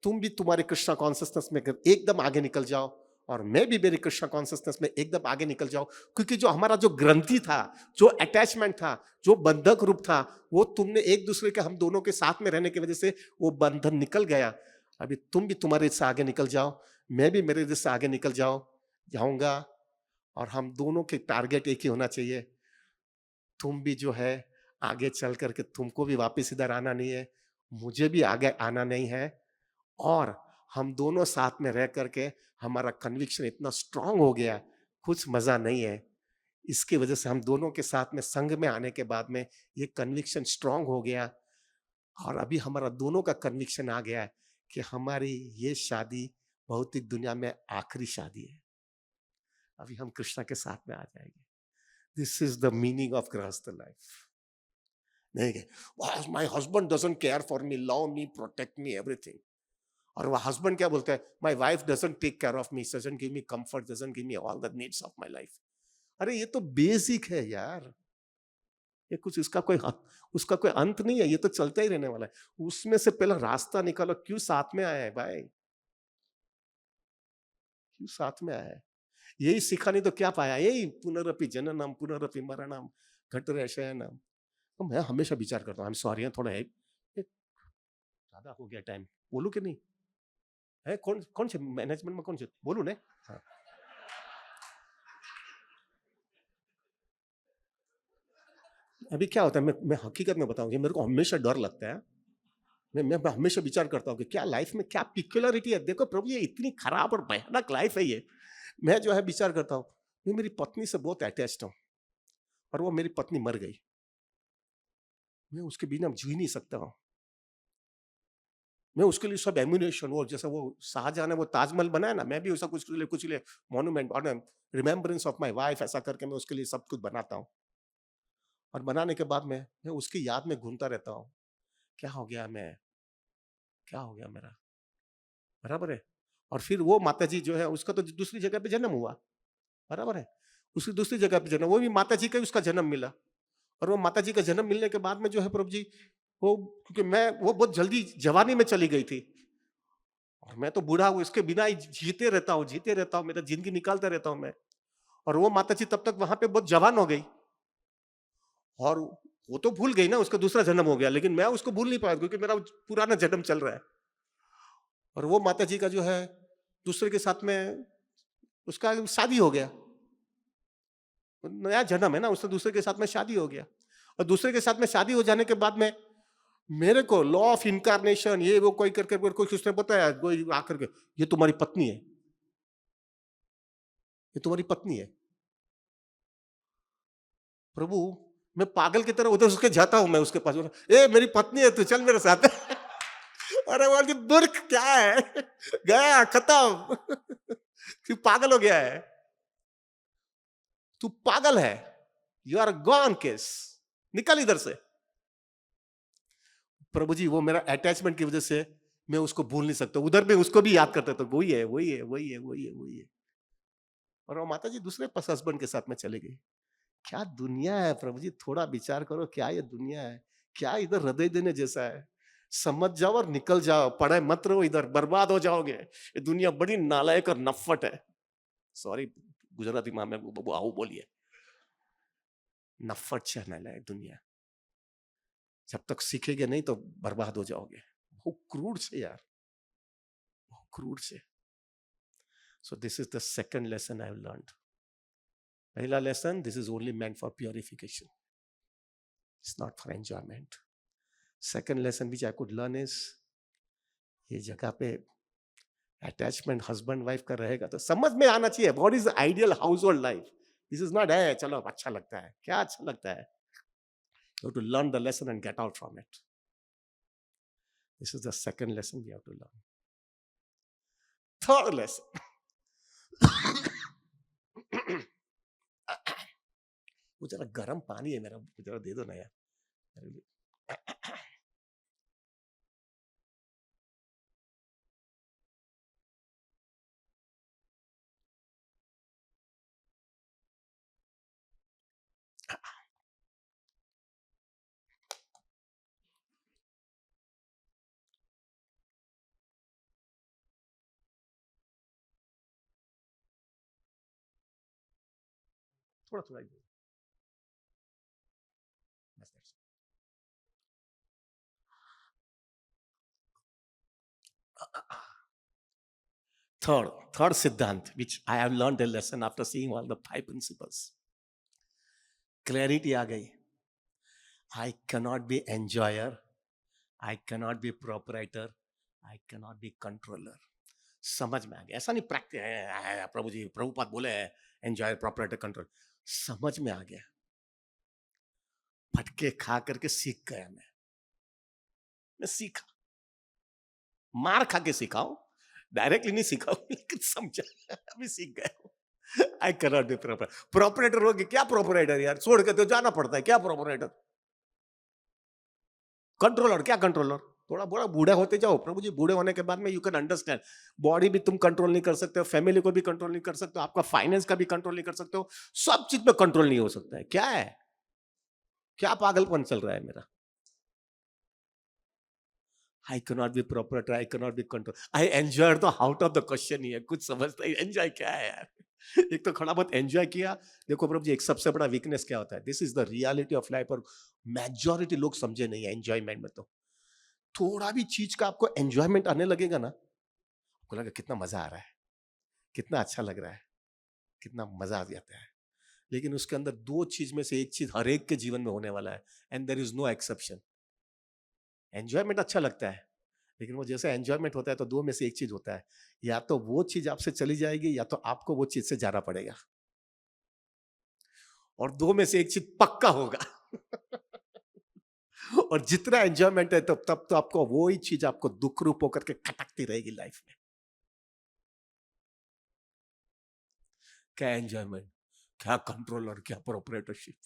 तुम भी तुम्हारे कृष्णा कॉन्शियसनेस में एकदम आगे निकल जाओ, और मैं भी मेरी कृष्णा कॉन्शियसनेस में एकदम आगे निकल जाऊं, क्योंकि जो हमारा जो ग्रंथि था, जो अटैचमेंट था, जो बंधक रूप था, वो तुमने एक दूसरे के, हम दोनों के साथ में रहने की वजह से वो बंधन निकल गया। अभी तुम भी तुम्हारे से आगे निकल जाओ, मैं भी मेरे से आगे निकल जाऊंगा, और हम दोनों के टारगेट एक ही होना चाहिए। तुम भी जो है आगे चल करके, तुमको भी वापस इधर आना नहीं है, मुझे भी आगे आना नहीं है, और हम दोनों साथ में रह करके हमारा कन्विक्शन इतना स्ट्रांग हो गया, कुछ मजा नहीं है। इसकी वजह से हम दोनों के साथ में संघ में आने के बाद में ये कन्विक्शन स्ट्रांग हो गया, और अभी हमारा दोनों का कन्विक्शन आ गया है कि हमारी ये शादी भौतिक दुनिया में आखिरी शादी है। अभी हम कृष्णा के साथ में आ जाएंगे। This is the meaning of grihastha life. नहीं, my husband doesn't care for me, love me, protect me, everything. और वो हस्बैंड क्या बोलता है, my wife doesn't take care of me, doesn't give me comfort, doesn't give me all the needs of my life. अरे ये तो basic है यार, ये कुछ उसका कोई अंत नहीं है, ये तो चलता ही रहने वाला है। उसमें से पहला रास्ता निकालो, क्यों साथ में आया है भाई, क्यों साथ में आया है? यही सीखा नहीं तो क्या पाया, यही पुनरपि जननम पुनरपि मरणम घटरे शयनम। तो मैं हमेशा विचार करता हूँ, आई एम सॉरी थोड़ा है ज्यादा हो गया टाइम, बोलू कि नहीं है? कौन कौन से मैनेजमेंट में, कौन से बोलू ने? हाँ। अभी क्या होता है, मैं हकीकत में बताऊं, मेरे को हमेशा डर लगता है। मैं हमेशा विचार करता हूँ कि क्या लाइफ में क्या पिक्युलरिटी है। देखो प्रभु, ये इतनी खराब और भयानक लाइफ है ये। मैं जो है विचार करता हूँ, मैं मेरी पत्नी से बहुत अटैच्ड हूँ, और वो मेरी पत्नी मर गई, मैं उसके बिना जी नहीं सकता हूँ। मैं उसके लिए सब एम्यूनेशन, वो जैसे वो शाहजहां ने वो ताजमहल बनाया ना, मैं भी उसका कुछ लिए मॉन्यूमेंट और रिमेम्बरेंस ऑफ माय वाइफ, ऐसा करके मैं उसके लिए सब कुछ बनाता हूँ। और बनाने के बाद मैं उसकी याद में घूमता रहता हूँ, क्या हो गया, मैं क्या हो गया मेरा, बराबर है। और फिर वो माता जी जो है, उसका तो दूसरी जगह पे जन्म हुआ, बराबर है, उसकी दूसरी जगह पे जन्म, वो भी माता जी का ही उसका जन्म मिला। और वो माता जी का जन्म मिलने के बाद में जो है प्रभु जी, वो क्योंकि वो बहुत जल्दी जवानी में चली गई थी, और मैं तो बूढ़ा हूँ, इसके बिना ही जीते रहता हूँ, मेरा जिंदगी निकालता रहता हूँ मैं। और वो माता जी तब तक वहां पे बहुत जवान हो गई, और वो तो भूल गई ना, उसका दूसरा जन्म हो गया, लेकिन मैं उसको भूल नहीं पाया क्योंकि मेरा पुराना जन्म चल रहा है। और वो माता जी का जो है दूसरे के साथ में उसका शादी हो गया, नया जन्म है ना, उससे दूसरे के साथ में शादी हो गया। और दूसरे के साथ में शादी हो जाने के बाद में मेरे को लॉ ऑफ इनकारनेशन, ये वो कोई करके कोई उसने बताया, कोई आकर के, ये तुम्हारी पत्नी है, ये तुम्हारी पत्नी है। प्रभु, मैं पागल की तरह उधर उसके जाता हूं, मैं उसके पास, ए मेरी पत्नी है, तू चल मेरे साथ। अरे बोल, मूर्ख क्या है, गया खत्म। तू पागल हो गया है, तू पागल है, यू आर गॉन केस, निकल इधर से। प्रभु जी, वो मेरा अटैचमेंट की वजह से मैं उसको भूल नहीं सकता, उधर में उसको भी याद करता था, वही है वही है वही है वही है वही है। और वो माता जी दूसरे पास हस्बैंड के साथ में चले गई। क्या दुनिया है प्रभु जी, थोड़ा विचार करो, क्या ये दुनिया है, क्या इधर हृदय देने जैसा है। समझ जाओ और निकल जाओ, पढ़े मत रहो इधर, बर्बाद हो जाओगे। ये दुनिया बड़ी नालायक और नफट है, सॉरी गुजराती में आओ बोलिए, नफट से नालायक दुनिया। जब तक सीखेंगे नहीं तो बर्बाद हो जाओगे, बहुत क्रूर से यार, बहुत क्रूर से। So this is the second lesson I have learned. पहला lesson, this is only meant for purification, it's not for enjoyment. Second lesson which I could learn is, ये जगह पे अटैचमेंट हस्बैंड वाइफ का रहेगा तो समझ में आना चाहिए, what is ideal household life. This is not है चलो अच्छा लगता है, क्या अच्छा लगता है, you have to learn the lesson and get out from it. This is the second lesson we have to learn. Third lesson, वो जरा गर्म पानी है मेरा, जरा दे दो ना यार। थोड़ा थोड़ा ही। Third Siddhant, which I have learned a lesson after seeing all the 5 principles. Clarity आ गई. I cannot be enjoyer. I cannot be proprietor. I cannot be controller. समझ में आ गया. ऐसा नहीं प्रैक्टिस है प्रभु जी, प्रभुपाद बोले हैं एंजॉयर, प्रोपराइटर, कंट्रोल. समझ में आ गया. फटके खा करके सीख गया. मैं सीखा, मार खा के सीखा हूं, डायरेक्टली नहीं सीखा हूं, लेकिन समझा, अभी सीख गया हूं. I cannot be proprietor. हो गया क्या प्रोपराइटर यार, छोड़ के तो जाना पड़ता है. क्या प्रोपराइटर? कंट्रोलर. क्या कंट्रोलर? थोड़ा बड़ा बूढ़ा होते जाओ प्रभु जी. बूढ़े होने के बाद में यू कैन अंडरस्टैंड, बॉडी भी तुम कंट्रोल नहीं कर सकते हो, फैमिली को भी कंट्रोल नहीं कर सकते हो, आपका फाइनेंस का भी कंट्रोल नहीं कर सकते हो, सब चीज में कंट्रोल नहीं हो सकता है. क्या है, क्या पागलपन चल रहा है मेरा? I cannot be proprietor, I cannot be control. I enjoy तो आउट ऑफ द क्वेश्चन ही है. कुछ समझता ही, एंजॉय क्या है यार? एक तो खड़ा बहुत एंजॉय किया. देखो प्रभु जी, एक सबसे बड़ा वीकनेस क्या होता है? This is the reality of life. और मेजॉरिटी लोग समझे नहीं है एंजॉयमेंट में. तो थोड़ा भी चीज का आपको एंजॉयमेंट आने लगेगा ना, आपको लगेगा कितना मजा आ रहा है, कितना अच्छा लग रहा है, कितना मजा आ जाता है. लेकिन उसके अंदर दो चीज में से एक चीज हर एक के जीवन में होने वाला है, and there is no exception. Enjoyment अच्छा लगता है, लेकिन वो जैसे एंजॉयमेंट होता है तो दो में से एक चीज होता है, या तो वो चीज आपसे चली जाएगी या तो आपको वो चीज से जाना पड़ेगा. और दो में से एक चीज पक्का होगा. और जितना एंजॉयमेंट है तब तो आपको वो ही चीज आपको दुख रूप होकर के खटकती रहेगी लाइफ में. क्या एंजॉयमेंट, क्या कंट्रोल और क्या प्रोपरेटरशिप.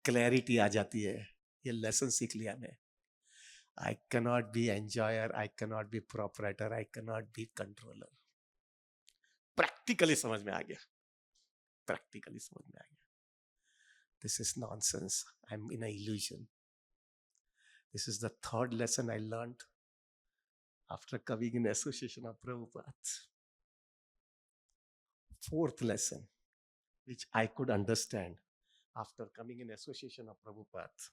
क्लैरिटी आ जाती है. ये लेसन सीख लिया मैं. I cannot be enjoyer, I cannot be proprietor, I cannot be controller. Practically समझ में आ गया. प्रैक्टिकली समझ में आ गया. This is nonsense. I'm in an illusion. This is the third lesson I learned after coming in association of Prabhupada. Fourth lesson, which I could understand after coming in association of Prabhupada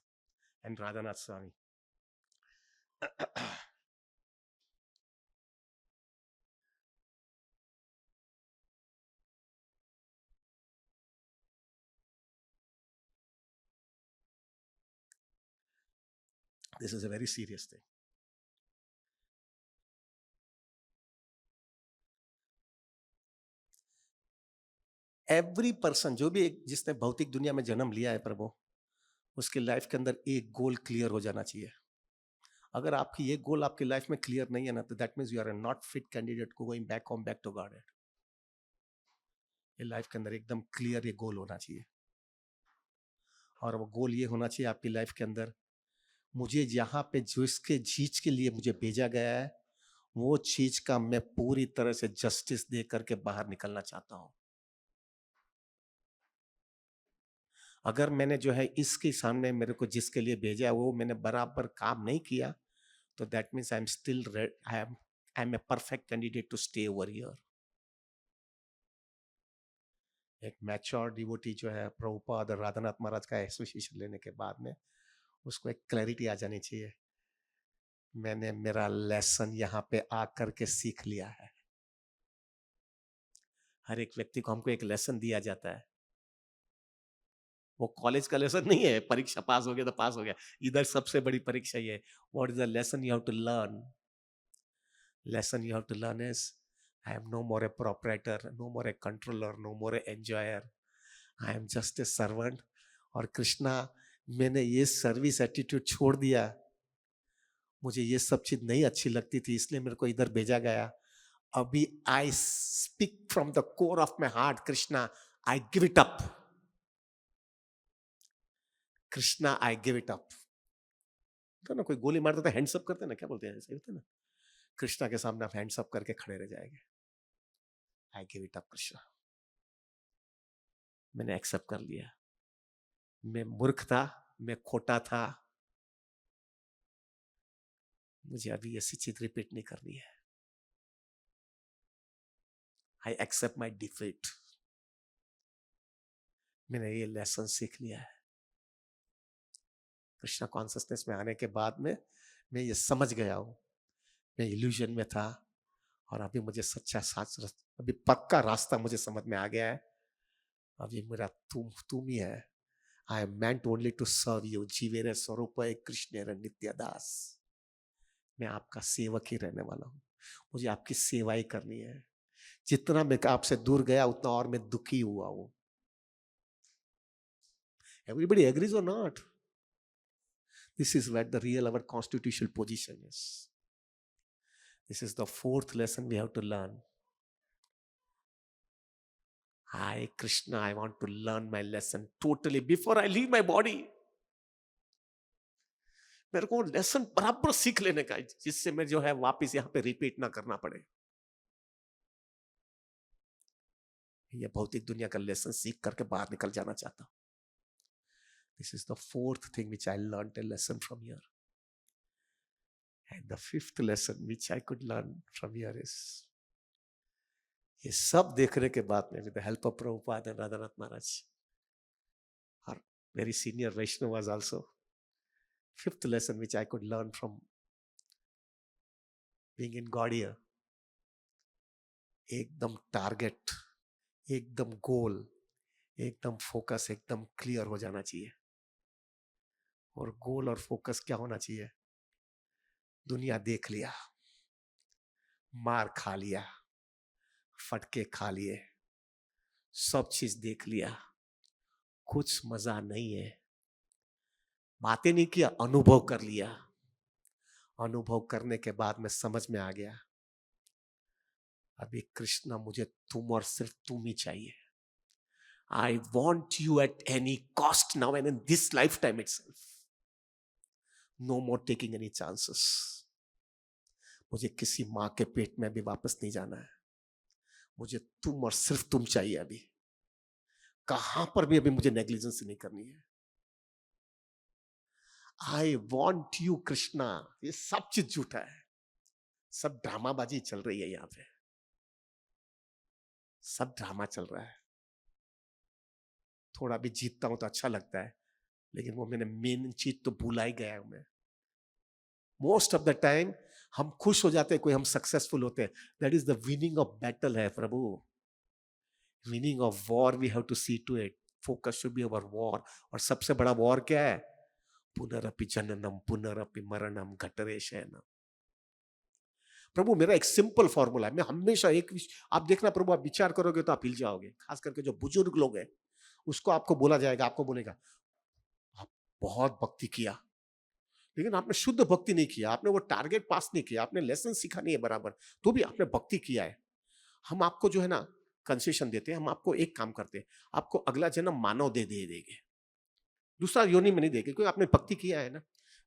and Radhanath Swami. This is a very serious thing. Every person, जो भी जिसने भौतिक दुनिया में जन्म लिया है प्रभु, उसकी लाइफ के अंदर एक गोल क्लियर हो जाना चाहिए. अगर आपकी ये गोल आपकी लाइफ में क्लियर नहीं है ना, तो that means you are not fit candidate को going back home, back to God. ये लाइफ के अंदर एकदम क्लियर ये गोल होना चाहिए. और वो गोल ये होना चाहिए आपकी लाइफ के अंदर, मुझे यहाँ पे जिसके चीज के लिए मुझे भेजा गया है, वो चीज का मैं पूरी तरह से जस्टिस दे करके बाहर निकलना चाहता हूं. अगर मैंने जो है इसके सामने मेरे को जिसके लिए भेजा है वो मैंने बराबर काम नहीं किया, तो that means I am still I am a perfect candidate to stay over here. एक मैच्योर डिवोटी जो है प्रभुपाद और राधानाथ महाराज का एसोसिएशन लेने के बाद में उसको एक क्लैरिटी आ जानी चाहिए, मैंने मेरा लेसन यहाँ पे आकर के सीख लिया है. हर एक व्यक्ति को हमको एक लेसन दिया जाता है. वो कॉलेज का लेसन नहीं है, परीक्षा पास हो गया तो पास हो गया. इधर सबसे बड़ी परीक्षा ये, what is the lesson you have to learn. Lesson you have to learn is, I am no more a proprietor, no more a controller, no more a enjoyer. I am just a servant. और कृष्णा, मैंने ये service attitude छोड़ दिया. मुझे ये सब चीज नहीं अच्छी लगती थी, इसलिए मेरे को इधर भेजा गया. अभी I speak from the core of my heart, Krishna I give it up. Krishna I give it up. तो ना कोई गोली मारता था हैंड्स अप करते ना, क्या बोलते हैं ऐसे होते ना. कृष्णा के सामने आप हैंड्स अप करके खड़े रह जाएंगे. I give it up Krishna. मैंने एक्सेप्ट कर लिया. मैं मूर्ख था, मैं खोटा था, मुझे अभी ऐसी चीज रिपीट नहीं करनी है. I accept my defeat. मैंने ये लेसन सीख लिया है। कृष्णा कॉन्शियसनेस में आने के बाद में मैं ये समझ गया हूं, मैं इल्यूजन में था और अभी मुझे सच्चा साच, अभी पक्का रास्ता मुझे समझ में आ गया है। अभी मेरा तुम ही है। I am meant only to serve you. जीवेरे स्वरूप कृष्ण नित्य दास। मैं आपका सेवक ही रहने वाला हूं। मुझे आपकी सेवा ही करनी है। जितना मैं आपसे दूर गया उतना और मैं दुखी हुआ हूं। Everybody agrees or not? This is what the real our constitutional position is. This is the fourth lesson we have to learn. I, Krishna, I want to learn my lesson totally before I leave my body. मेरे को lesson बराबर सीख लेने का, जिससे मैं जो है वापस यहाँ पे रिपीट ना करना पड़े। ये भौतिक दुनिया का लेसन सीख करके बाहर निकल जाना चाहता हूं। This is the fourth thing which I learned a lesson from here. And the fifth lesson which I could learn from here is, ये सब देखने के बाद में with the help of Prabhupada and Radhanath Maharaj, our very senior Vaishnavas also, fifth lesson which I could learn from being in God here, एकदम target, एकदम गोल, एकदम focus, एकदम क्लियर हो जाना चाहिए। और गोल और फोकस क्या होना चाहिए? दुनिया देख लिया, मार खा लिया, फटके खा लिए, सब चीज देख लिया, कुछ मजा नहीं है। बातें नहीं किया, अनुभव कर लिया। अनुभव करने के बाद में समझ में आ गया, अभी कृष्णा मुझे तुम और सिर्फ तुम ही चाहिए। I want you at any cost now and in this lifetime itself. No more taking any chances. मुझे किसी मां के पेट में भी वापस नहीं जाना है। मुझे तुम और सिर्फ तुम चाहिए। अभी कहां पर भी अभी मुझे नेग्लिजेंस नहीं करनी है। I want you Krishna. ये सब चीज झूठा है, सब ड्रामाबाजी चल रही है यहां पे, सब ड्रामा चल रहा है। थोड़ा भी जीतता हूं तो अच्छा लगता है, लेकिन वो मैंने मेन चीज तो भूला ही गया हूं मैं। मोस्ट ऑफ द टाइम हम खुश हो जाते हैं, कोई हम सक्सेसफुल होते हैं, that is the winning of battle है Prabhu. Winning of war we have to see to it. Focus should be our war. और सबसे बड़ा वॉर क्या है? पुनरपि जननम पुनरपि मरणम घटरे शयनम। प्रभु मेरा एक सिंपल फॉर्मूला है, मैं हमेशा आप देखना प्रभु, आप विचार करोगे तो आप हिल जाओगे। खास करके जो बुजुर्ग लोग हैं, उसको आपको बोला जाएगा, आपको बोलेगा आप बहुत भक्ति किया, लेकिन आपने शुद्ध भक्ति नहीं किया, आपने वो टारगेट पास नहीं किया, आपने लेसन सीखा नहीं है बराबर, तो भी आपने भक्ति किया है। हम आपको जो है ना कंसेशन देते हैं, हम आपको एक काम करते हैं, आपको अगला जन्म मानव दे देंगे, दूसरा योनि में नहीं देंगे, क्योंकि आपने भक्ति किया है ना,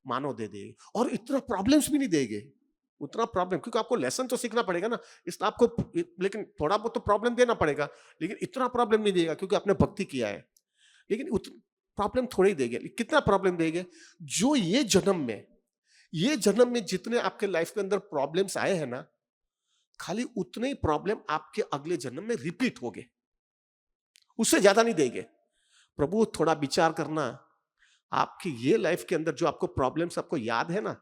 मानव दे देंगे। और इतना प्रॉब्लम्स भी नहीं देंगे, उतना प्रॉब्लम, क्योंकि आपको लेसन तो सीखना पड़ेगा ना, इसलिए आपको लेकिन थोड़ा बहुत तो प्रॉब्लम देना पड़ेगा, लेकिन इतना प्रॉब्लम नहीं देगा क्योंकि आपने भक्ति किया है। लेकिन प्रॉब्लम थोड़ी देंगे। कितना प्रॉब्लम देंगे? जो ये जन्म में जितने आपके लाइफ के अंदर प्रॉब्लम्स आए हैं ना, खाली उतने ही प्रॉब्लम आपके अगले जन्म में रिपीट होंगे, उससे ज्यादा नहीं देंगे। प्रभु थोड़ा विचार करना, आपकी ये लाइफ के अंदर जो आपको प्रॉब्लम्स आपको याद है ना,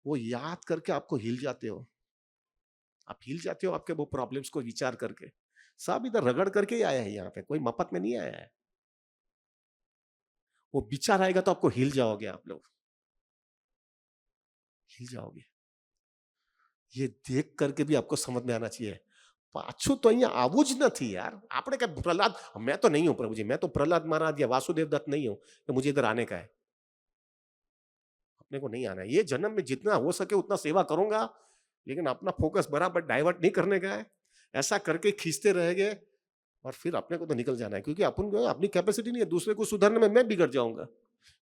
वो याद करके आपको हिल जाते हो, आप हिल जाते हो आपके वो प्रॉब्लम्स को विचार करके। सब इधर रगड़ करके ही आया है, यहाँ पे कोई मफत में नहीं आया है। वो विचार आएगा तो आपको हिल जाओगे, आप लोग हिल जाओगे। ये देख करके भी आपको समझ में आना चाहिए, पाछू तो અહીંયા આવું જ નથી यार। આપણે क्या प्रहलाद, मैं तो नहीं हूं प्रभु जी, मैं तो प्रहलाद महाराज या वासुदेव दत्त नहीं हूं कि मुझे इधर आने का है। अपने को नहीं आना है। ये जन्म में जितना हो सके उतना सेवा करूंगा, लेकिन अपना फोकस बराबर डाइवर्ट नहीं करने का है। ऐसा करके खींचते रहेंगे और फिर अपने को तो निकल जाना है, क्योंकि अपन को अपनी कैपेसिटी नहीं है। दूसरे को सुधारने में मैं बिगड़ जाऊंगा,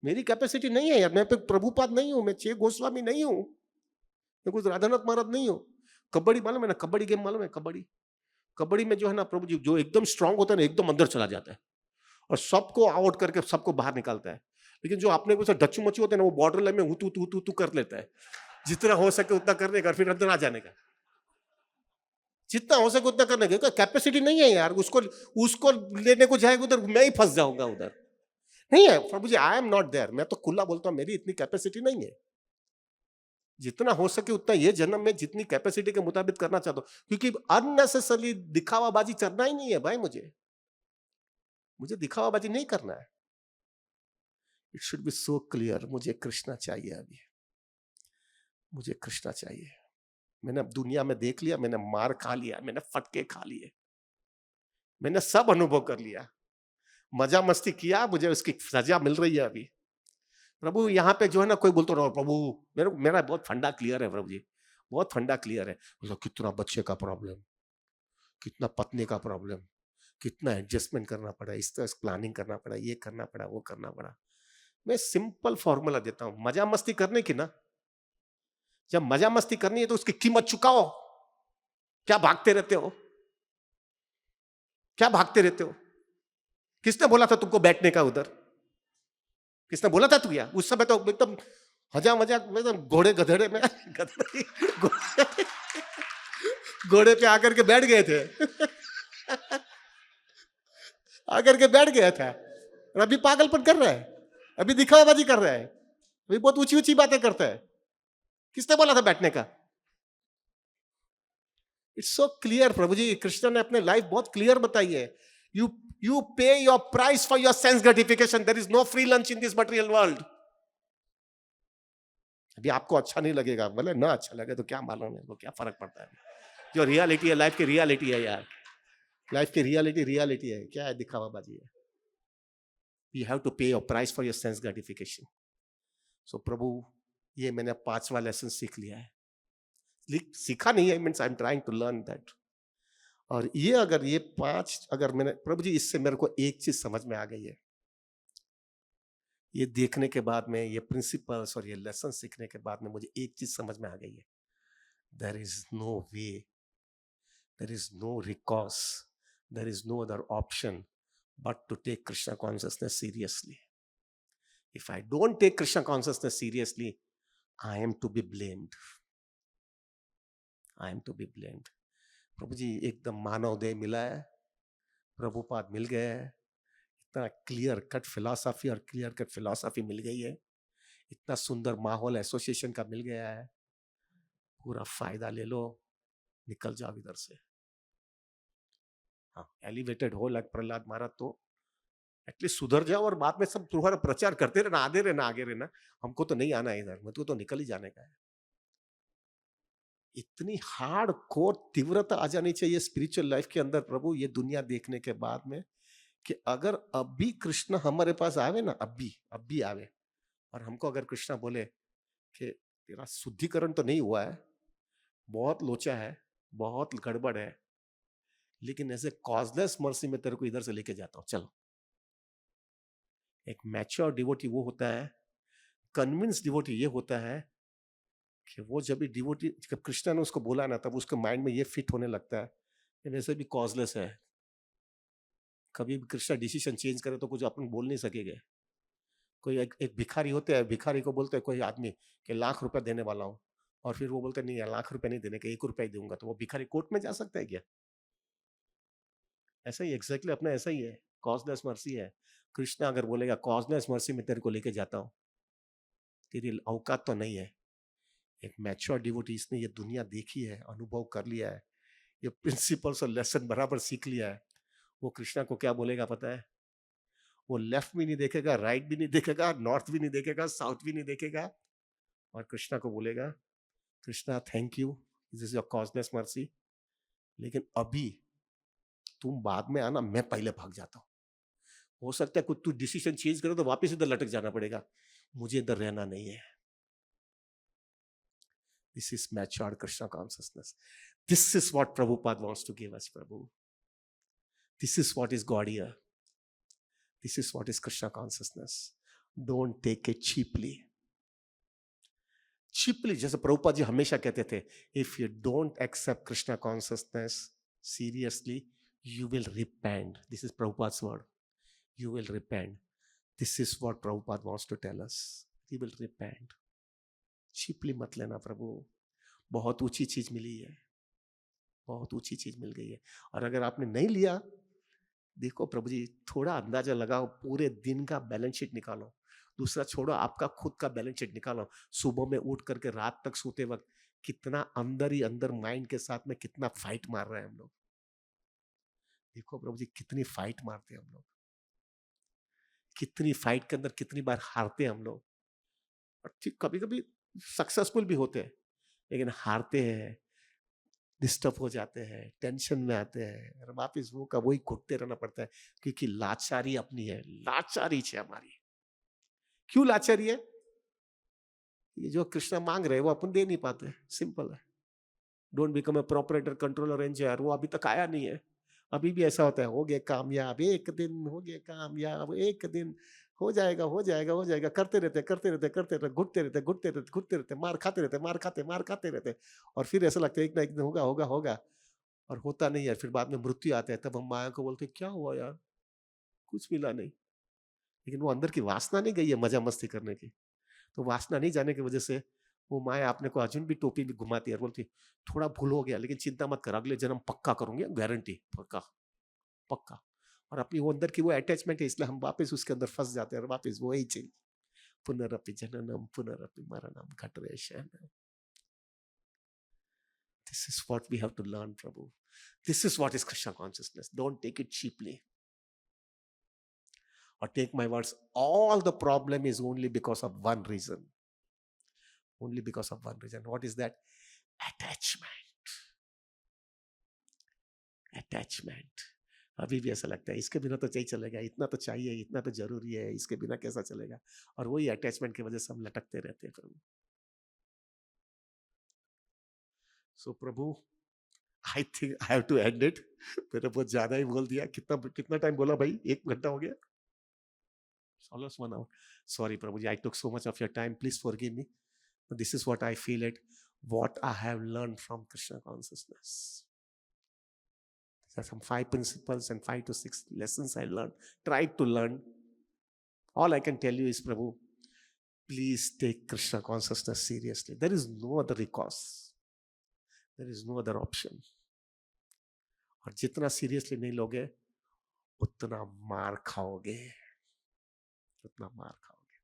मेरी कैपेसिटी नहीं है यार। मैं प्रभुपाद नहीं हूं, मैं चे गोस्वामी नहीं हूं, मैं कुछ राधानाथ महाराज नहीं हूं। कबड्डी मालूम है ना, कबड्डी गेम मालूम है? कबड्डी में जो है ना प्रभु जी, जो एकदम स्ट्रांग होता है ना, एकदम अंदर चला जाता है और सबको आउट करके सबको बाहर निकालता है। लेकिन जो अपने को डच्चू मच्चू होते हैं ना, वो बॉर्डर लाइन में हूतू कर लेता है, जितना हो सके उतना करने का, फिर अंदर आ जाने का। जितना हो सके उतना करने का कैपेसिटी नहीं है यार, उसको उसको लेने को जाएगा उधर मैं ही फंस जाऊंगा उधर, नहीं है Prabhu ji, I am not there. मैं तो खुला बोलता हूं मेरी इतनी कैपेसिटी नहीं है। जितना हो सके उतना ये जन्म में जितनी कैपेसिटी के मुताबिक करना चाहता हूं, क्योंकि अननेसेसरली दिखावाबाजी करना ही नहीं है भाई, मुझे दिखावाबाजी नहीं करना है। It should be so clear, मुझे कृष्णा चाहिए अभी, मुझे कृष्णा चाहिए। मैंने अब दुनिया में देख लिया, मैंने मार खा लिया, मैंने फटके खा लिए, मैंने सब अनुभव कर लिया, मजा मस्ती किया, मुझे उसकी सजा मिल रही है अभी। प्रभु यहाँ पे जो है ना, कोई बोलते रहो प्रभु, मेरा बहुत फंडा क्लियर है प्रभु जी, बहुत फंडा क्लियर है। कितना बच्चे का प्रॉब्लम, कितना पत्नी का प्रॉब्लम, कितना एडजस्टमेंट करना पड़ा, इस तरह प्लानिंग करना पड़ा, ये करना पड़ा, वो करना पड़ा। मैं सिंपल फॉर्मूला देता हूं, मजा मस्ती करने की ना, जब मजा मस्ती करनी है तो उसकी कीमत चुकाओ। क्या भागते रहते हो, क्या भागते रहते हो? किसने बोला था तुमको बैठने का उधर? किसने बोला था तू? या उस समय तो एकदम हजा मजाक एकदम घोड़े गधेड़े में घोड़े पे आकर के बैठ गए थे आकर के बैठ गया था, और अभी पागलपन कर रहा है, अभी दिखावाबाजी कर रहा है, अभी बहुत ऊंची ऊंची बातें करता है। किसने बोला था बैठने का? It's so clear Prabhu ji, Krishna ने अपने लाइफ बहुत क्लियर बताई है। You pay your price for your sense gratification, there is no free lunch in this material world. अभी आपको अच्छा नहीं लगेगा, बोले ना अच्छा लगे तो क्या मालूम है, वो क्या फर्क पड़ता है। जो रियलिटी है, लाइफ की रियलिटी है यार, लाइफ की रियलिटी रियलिटी है, क्या है दिखावाबाजी है। You have to pay your price for your sense gratification. So Prabhu, ये मैंने 5वां लेसन सीख लिया है, सीखा नहीं है, means I am trying to learn that. और ये अगर ये 5 अगर मैंने प्रभु जी, इससे मेरे को एक चीज समझ में आ गई है, ये देखने के बाद में, ये प्रिंसिपल्स और ये लेसन सीखने के बाद में मुझे एक चीज समझ में आ गई है, there is no way, there is no recourse, there is no other option but to take Krishna consciousness seriously. If I don't take Krishna consciousness seriously, I am to be blamed. I am to be blamed. प्रभु जी एकदम मानव देह मिला है, प्रभुपाद मिल गए हैं, इतना clear cut philosophy और clear cut philosophy मिल गई है, इतना सुंदर माहौल एसोसिएशन का मिल गया है, पूरा फायदा ले लो, निकल जाओ इधर से। हाँ, एलिवेटेड हो लाइक प्रहलाद महाराज तो एटलीस्ट सुधर जाओ, और बाद में सब तुम्हारा प्रचार करते रहना, आगे रहना आगे रहना, हमको तो नहीं आना है इधर, मुझको तो निकल ही जाने का है। इतनी हार्ड कोर तीव्रता आ जानी चाहिए स्पिरिचुअल लाइफ के अंदर प्रभु, ये दुनिया देखने के बाद में, कि अगर अभी कृष्ण हमारे पास आवे ना, अभी आवे, और हमको अगर कृष्ण बोले कि तेरा शुद्धिकरण तो नहीं हुआ है, बहुत लोचा है, बहुत गड़बड़ है, लेकिन ऐसे कॉजलेस मर्सी में तेरे को इधर से लेके जाता हूं, चलो। एक मैच्योर डिवोटी वो होता है, कन्विंस डिवोटी ये होता है कि वो जब भी डिवोटी, जब कृष्ण ने उसको बोला ना, तब उसके माइंड में ये फिट होने लगता है कि वैसे भी कॉजलेस है, कभी भी कृष्ण डिसीजन चेंज करे तो कुछ अपन बोल नहीं सकेंगे। कोई एक भिखारी होते हैं, भिखारी को बोलते हैं कोई आदमी कि लाख रुपए देने वाला हूँ, और फिर वो बोलते नहीं, लाख रुपए नहीं देने के, 1 रुपया ही दूंगा, तो वो भिखारी कोर्ट में जा सकता है क्या? ऐसा ही एग्जैक्टली अपना ऐसा ही है, कॉजलेस मर्सी है। कृष्ण अगर बोलेगा कॉजलेस मर्सी में तेरे को लेके जाता हूँ, तेरी औकात तो नहीं है। एक मैच्योर डिवोटी, इसने ये दुनिया देखी है, अनुभव कर लिया है, ये प्रिंसिपल्स और लेसन बराबर सीख लिया है, वो कृष्णा को क्या बोलेगा पता है? वो लेफ्ट भी नहीं देखेगा, राइट भी नहीं देखेगा, नॉर्थ भी नहीं देखेगा, साउथ भी नहीं देखेगा, और कृष्णा को बोलेगा, Krishna thank you, this is your causeless mercy, लेकिन अभी तुम बाद में आना, मैं पहले भाग जाता हूं। हो सकता है कुछ तू डिसीजन चेंज करे तो वापस इधर लटक जाना पड़ेगा, मुझे इधर रहना नहीं है। This is matured Krishna consciousness. This is what Prabhupad wants to give us Prabhu. This is what is Gaudiya, this is what is Krishna consciousness. Don't take it cheaply. Cheaply, जैसे प्रभुपाद जी हमेशा कहते थे, if you don't accept Krishna consciousness seriously, you will repent. This is Prabhupada's word. You will repent. This is what Prabhupada wants to tell us. He will repent. Cheaply मत लेना प्रभु, बहुत ऊंची चीज मिली है, बहुत ऊंची चीज मिल गई है। और अगर आपने नहीं लिया, देखो प्रभु जी, थोड़ा अंदाजा लगाओ, पूरे दिन का बैलेंस शीट निकालो। दूसरा छोड़ो, आपका खुद का बैलेंस शीट निकालो। सुबह में उठ करके रात तक सोते वक्त कितना अंदर ही अंदर माइंड के साथ में कितना फाइट मार रहे हैं हम लोग। देखो प्रभु जी, कितनी फाइट मारते हैं हम लोग, कितनी फाइट के अंदर कितनी बार हारते हैं हम लोग। और ठीक कभी कभी सक्सेसफुल भी होते हैं, लेकिन हारते हैं, डिस्टर्ब हो जाते हैं, टेंशन में आते हैं, और वापिस वो का वही घुटते रहना पड़ता है, क्योंकि लाचारी अपनी है, लाचारी है हमारी। क्यों लाचारी है? ये जो कृष्णा मांग रहे हैं वो अपन दे नहीं पाते, सिंपल है। Don't become a proprietor, controller, enjoyer, वो अभी तक आया नहीं है। अभी भी ऐसा होता है, हो गए कामयाब एक दिन, हो गए कामयाब एक दिन, हो जाएगा हो जाएगा हो जाएगा, करते रहते करते रहते करते रहते, घुटते रहते घुटते रहते घुटते रहते, मार खाते रहते मार खाते रहते, और फिर ऐसा लगता है एक ना एक दिन होगा होगा होगा, और होता नहीं है। फिर बाद में मृत्यु आता है, तब हम माया को बोलते क्या हुआ यार, कुछ मिला नहीं। लेकिन वो अंदर की वासना नहीं गई है मजा मस्ती करने की। तो वासना नहीं जाने की वजह से वो माया अपने को अर्जुन भी टोपी भी घुमाती है और बोलती थोड़ा भूल हो गया, लेकिन चिंता मत कर, अगले जन्म पक्का करूंगी, गारंटी, पक्का पक्का। और अपनी वो अंदर की वो अटैचमेंट है, इसलिए हम वापस उसके अंदर फंस जाते हैं, और वापस वही चीज, पुनरपि जननम पुनरपि मरणम घटरे शयनम। This is what we have to learn, Prabhu. This is what is Krishna consciousness. Don't take it cheaply. Or take my words, all the problem is only because of one reason. Only because of one reason. What is that? Attachment. Attachment. अभी भी ऐसा लगता है इसके बिना तो चाहिए चलेगा, इतना तो चाहिए, इतना तो जरूरी है, इसके बिना कैसा चलेगा। और वही अटैचमेंट की वजह से हम लटकते रहते हैं Prabhu. So Prabhu, I think I have to end it. मैंने बहुत ज्यादा ही बोल दिया। कितना कितना टाइम बोला भाई? 1 घंटा हो गया, almost 1 hour. Sorry Prabhuji, I took so much of your time, please forgive me. But this is what I feel it, what I have learned from Krishna consciousness. There are some 5 principles and 5 to 6 lessons I learned, tried to learn. All I can tell you is, Prabhu, please take Krishna consciousness seriously. There is no other recourse. There is no other option. और जितना seriously नहीं लोगे, उतना मार खाओगे, उतना मार खाओगे।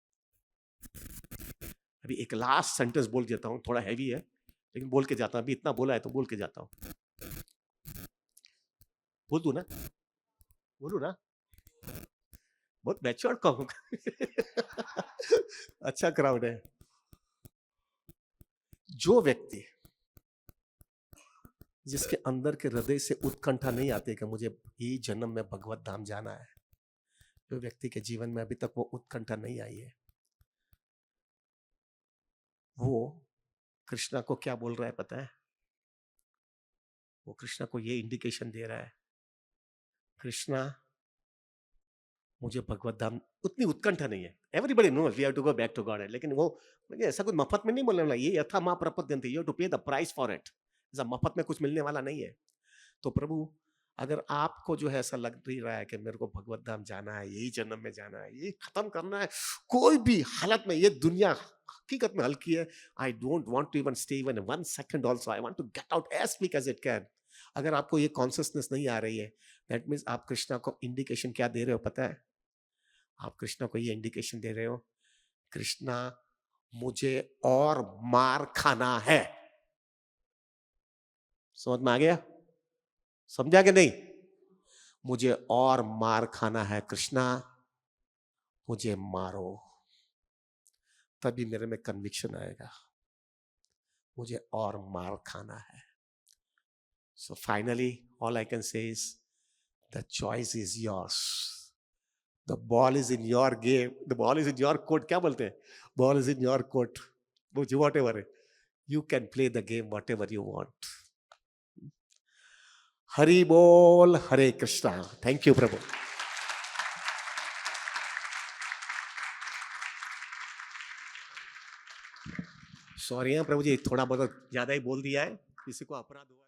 अभी एक लास्ट सेंटेंस बोल देता हूं, थोड़ा हैवी है, लेकिन बोल के जाता हूं। अभी इतना बोला है तो बोल के जाता हूं। बोल दूं ना? बोलू ना? बहुत मैच्योर कहूंगा। अच्छा क्राउड है। जो व्यक्ति जिसके अंदर के हृदय से उत्कंठा नहीं आती कि मुझे ये जन्म में भगवत धाम जाना है, जो व्यक्ति के जीवन में अभी तक वो उत्कंठा नहीं आई है, वो कृष्णा को क्या बोल रहा है पता है? वो कृष्णा को ये इंडिकेशन दे रहा है, कृष्णा मुझे भगवत धाम, उतनी उत्कंठा नहीं है। Everybody knows we have to go back to God है, लेकिन वो मुझे ऐसा कुछ मफत में नहीं बोलने वाला, ये यथा मां प्रपद्यन्ते, यू हैव टू पे द प्राइस फॉर इट। ऐसा मफत में कुछ मिलने वाला नहीं है। तो प्रभु, अगर आपको जो है ऐसा लग ही रहा है कि मेरे को भगवत धाम जाना है, यही जन्म में जाना है, ये खत्म करना है कोई भी हालत में, ये दुनिया हकीकत में हल्की है, I don't want to even stay even 1 second also, I want to get out as quick as it can. अगर आपको ये कॉन्शियसनेस नहीं आ रही है, दैट मीन्स आप कृष्णा को इंडिकेशन क्या दे रहे हो पता है? आप कृष्णा को ये इंडिकेशन दे रहे हो, कृष्णा मुझे और मार खाना है। समझ में आ गया? समझा कि नहीं? मुझे और मार खाना है कृष्णा, मुझे मारो, तभी मेरे में कन्विक्शन आएगा, मुझे और मार खाना है। So finally all I can say is the choice is yours, the ball is in your game, the ball is in your court. क्या बोलते हैं? Ball is in your court, whatever, you can play the game whatever you want. Hari bol, Hare Krishna. Thank you Prabhu. Sorry है प्रभु जी, थोड़ा बहुत ज्यादा ही बोल दिया है, किसी को अपराध हुआ।